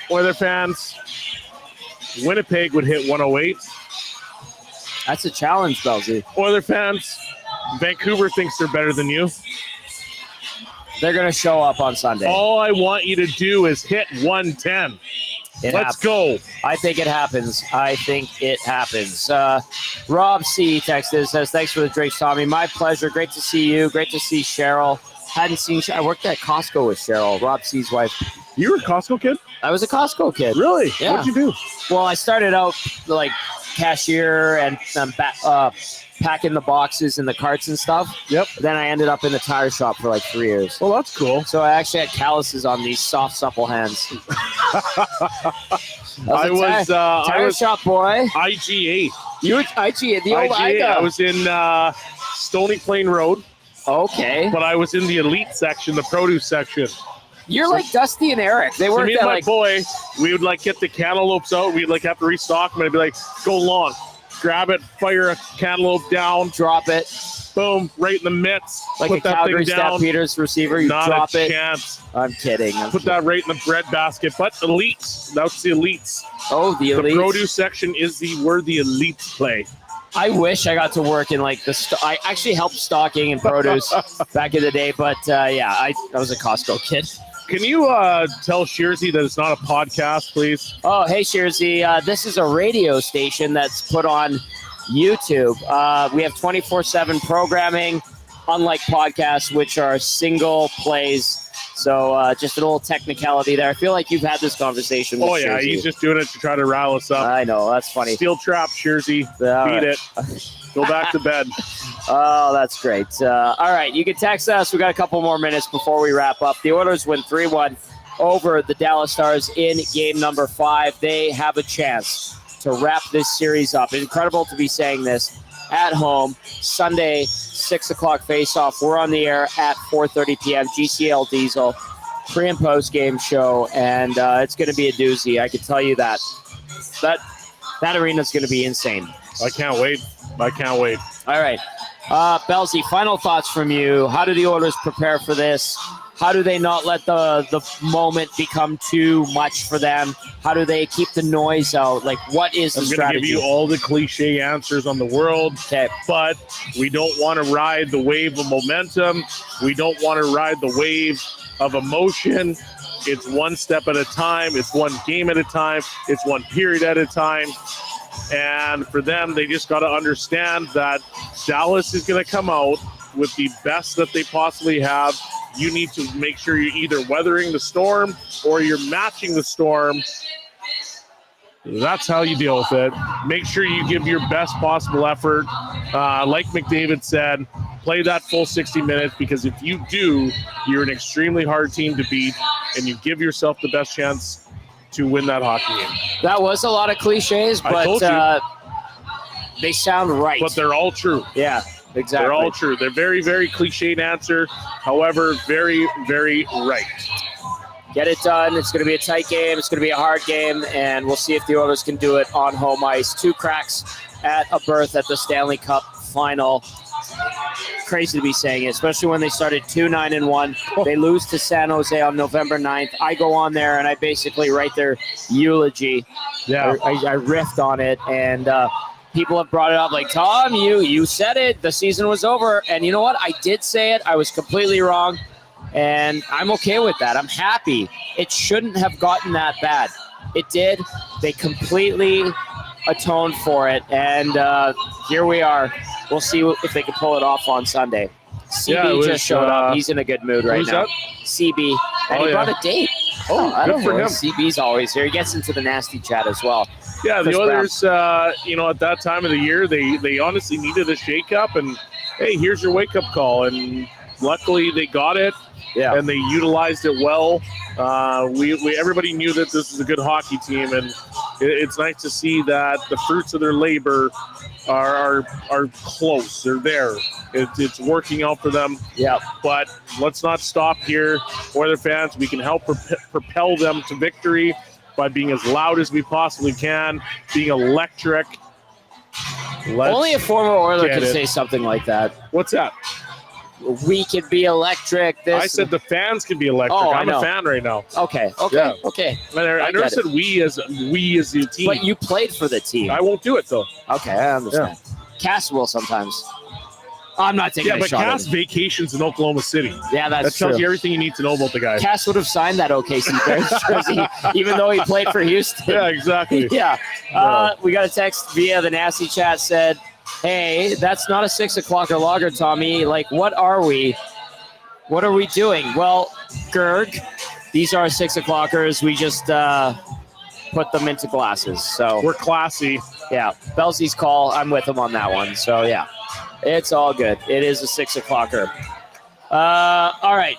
Oiler fans. Winnipeg would hit 108. That's a challenge, Belzy. Oiler fans, Vancouver thinks they're better than you. They're going to show up on Sunday. All I want you to do is hit 110. Let's go. I think it happens. Rob C. texted, says, thanks for the drinks, Tommy. My pleasure. Great to see you. Great to see Cheryl. Hadn't seen I worked at Costco with Cheryl, Rob C.'s wife. You were a Costco kid? I was a Costco kid. Really? Yeah. What'd you do? Well, I started out like cashier and packing the boxes and the carts and stuff. Yep. Then I ended up in the tire shop for like 3 years. Well, that's cool. So I actually had calluses on these soft, supple hands. I was tire shop boy. IGA. You were IGA, the old IGA. IGA. I was in Stony Plain Road. Okay. But I was in the elite section, the produce section. You're like Dusty and Eric. They So worked me and at my like boy, we would like get the cantaloupes out. We'd like have to restock them. And I'd be like, go long, grab it, fire a cantaloupe down, drop it, boom, right in the mitts. like put a that Calgary thing down. Stampeders receiver. You Not drop a it. chance. I'm kidding. Put that right in the bread basket. But elites, that's the elites. Oh, the elites. The produce section is where the elites play. I wish I got to work in like I actually helped stocking and produce back in the day, but I was a Costco kid. Can you tell Shearsy that it's not a podcast, please? Oh, hey, Shearsy. This is a radio station that's put on YouTube. We have 24/7 programming, unlike podcasts, which are single plays. So just a little technicality there. I feel like you've had this conversation with yeah, Shearsy. he's just doing it to try to rile us up. I know, that's funny. Steel trap, Shearsy. Beat it. Go back to bed. Oh, that's great. All right, you can text us. We got a couple more minutes before we wrap up. The Oilers win 3-1 over the Dallas Stars in game number 5. They have a chance to wrap this series up. Incredible to be saying this at home. Sunday, 6 o'clock face-off. We're on the air at 4:30 p.m. GCL Diesel pre- and post-game show, and it's going to be a doozy. I can tell you that. That arena's going to be insane. I can't wait. All right. Belzy, final thoughts from you. How do the Oilers prepare for this? How do they not let the moment become too much for them? How do they keep the noise out? Like, what is the strategy? I'm going to give you all the cliche answers on the world, but we don't want to ride the wave of momentum. We don't want to ride the wave of emotion. It's one step at a time. It's one game at a time. It's one period at a time. And for them, they just got to understand that Dallas is going to come out with the best that they possibly have. You need to make sure you're either weathering the storm or you're matching the storm. That's how you deal with it. Make sure you give your best possible effort. Like McDavid said, play that full 60 minutes, because if you do, you're an extremely hard team to beat, and you give yourself the best chance to win that hockey game. That was a lot of cliches, but they sound right. But they're all true. Yeah, exactly. They're all true. They're very, very cliched answer. However, very, very right. Get it done. It's going to be a tight game. It's going to be a hard game, and we'll see if the Oilers can do it on home ice. 2 cracks at a berth at the Stanley Cup final. Crazy to be saying it, especially when they started 2-9-1. They lose to San Jose on November 9th. I go on there and I basically write their eulogy. Yeah, I riffed on it, and people have brought it up like, Tom, you said it. The season was over, and you know what? I did say it. I was completely wrong, and I'm okay with that. I'm happy. It shouldn't have gotten that bad. It did. They completely atoned for it, and here we are. We'll see if they can pull it off on Sunday. CB just showed up. He's in a good mood right now. That? CB, and he brought a date. I good don't for know. him. CB's always here. He gets into the nasty chat as well. Yeah, Chris the Brown. Oilers, at that time of the year, they honestly needed a shakeup, and hey, here's your wake-up call, and luckily they got it, and they utilized it well. Everybody knew that this was a good hockey team, and it's nice to see that the fruits of their labor are close. They're there. It's working out for them. Yeah. But let's not stop here. Oilers fans, we can help propel them to victory by being as loud as we possibly can, being electric. Only a former Oiler get can it. say something like that. What's that? We can be electric. This. I said the fans can be electric. Oh, I'm I know. a fan right now. Okay. Yeah. Okay. I never get said it. we as the team. But you played for the team. I won't do it though. Okay, I understand. Cass will sometimes. I'm not taking Yeah, a but shot Cass at him. vacations in Oklahoma City. Yeah, that's that tells true. you everything you need to know about the guy. Cass would have signed that OKC Bears jersey, even though he played for Houston. Yeah, exactly. Yeah. We got a text via the nasty chat said, hey, that's not a 6 o'clock or logger, Tommy. Like, what are we? What are we doing? Well, Gerg, these are 6 o'clockers. We just put them into glasses. So we're classy. Yeah. Belsey's call. I'm with him on that one. So, yeah. It's all good. It is a 6 o'clocker. All right.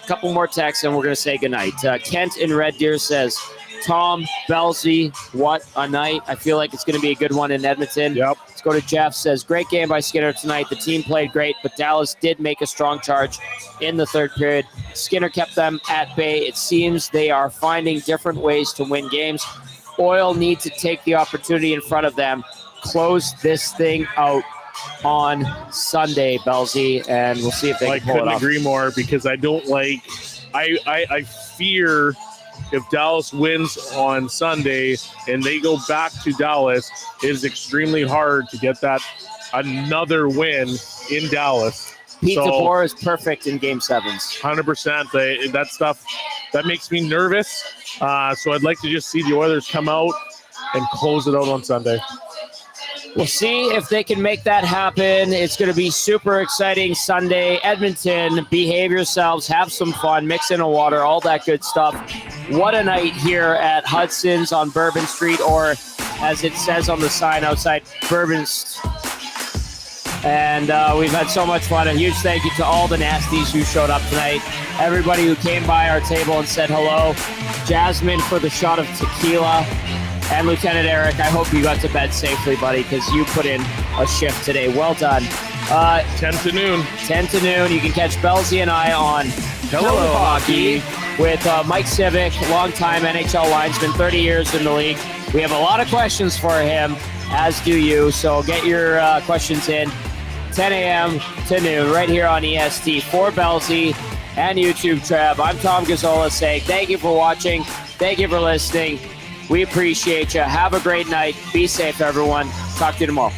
A couple more texts, and we're going to say goodnight. Kent in Red Deer says, Tom, Belsey, what a night. I feel like it's going to be a good one in Edmonton. Yep. Let's go to Jeff. Says, great game by Skinner tonight. The team played great, but Dallas did make a strong charge in the third period. Skinner kept them at bay. It seems they are finding different ways to win games. Oil need to take the opportunity in front of them. Close this thing out on Sunday, Belsey, and we'll see if they I can pull it couldn't off. agree more because I don't like. I fear if Dallas wins on Sunday and they go back to Dallas, it is extremely hard to get that another win in Dallas. Pete DeBoer is perfect in Game 7s. 100%. That stuff that makes me nervous. So I'd like to just see the Oilers come out and close it out on Sunday. We'll see if they can make that happen. It's going to be super exciting Sunday. Edmonton, behave yourselves, have some fun, mix in a water, all that good stuff. What a night here at Hudson's on Bourbon Street, or as it says on the sign outside, Bourbon. And we've had so much fun. A huge thank you to all the nasties who showed up tonight. Everybody who came by our table and said hello. Jasmine for the shot of tequila. And Lieutenant Eric, I hope you got to bed safely, buddy, because you put in a shift today. Well done. 10 to noon. 10 to noon. You can catch Belsey and I on Hello Hockey with Mike Civic, longtime NHL linesman, 30 years in the league. We have a lot of questions for him, as do you. So get your questions in 10 a.m. to noon right here on EST for Belsey and YouTube Trev. I'm Tom Gazzola saying thank you for watching. Thank you for listening. We appreciate you. Have a great night. Be safe, everyone. Talk to you tomorrow.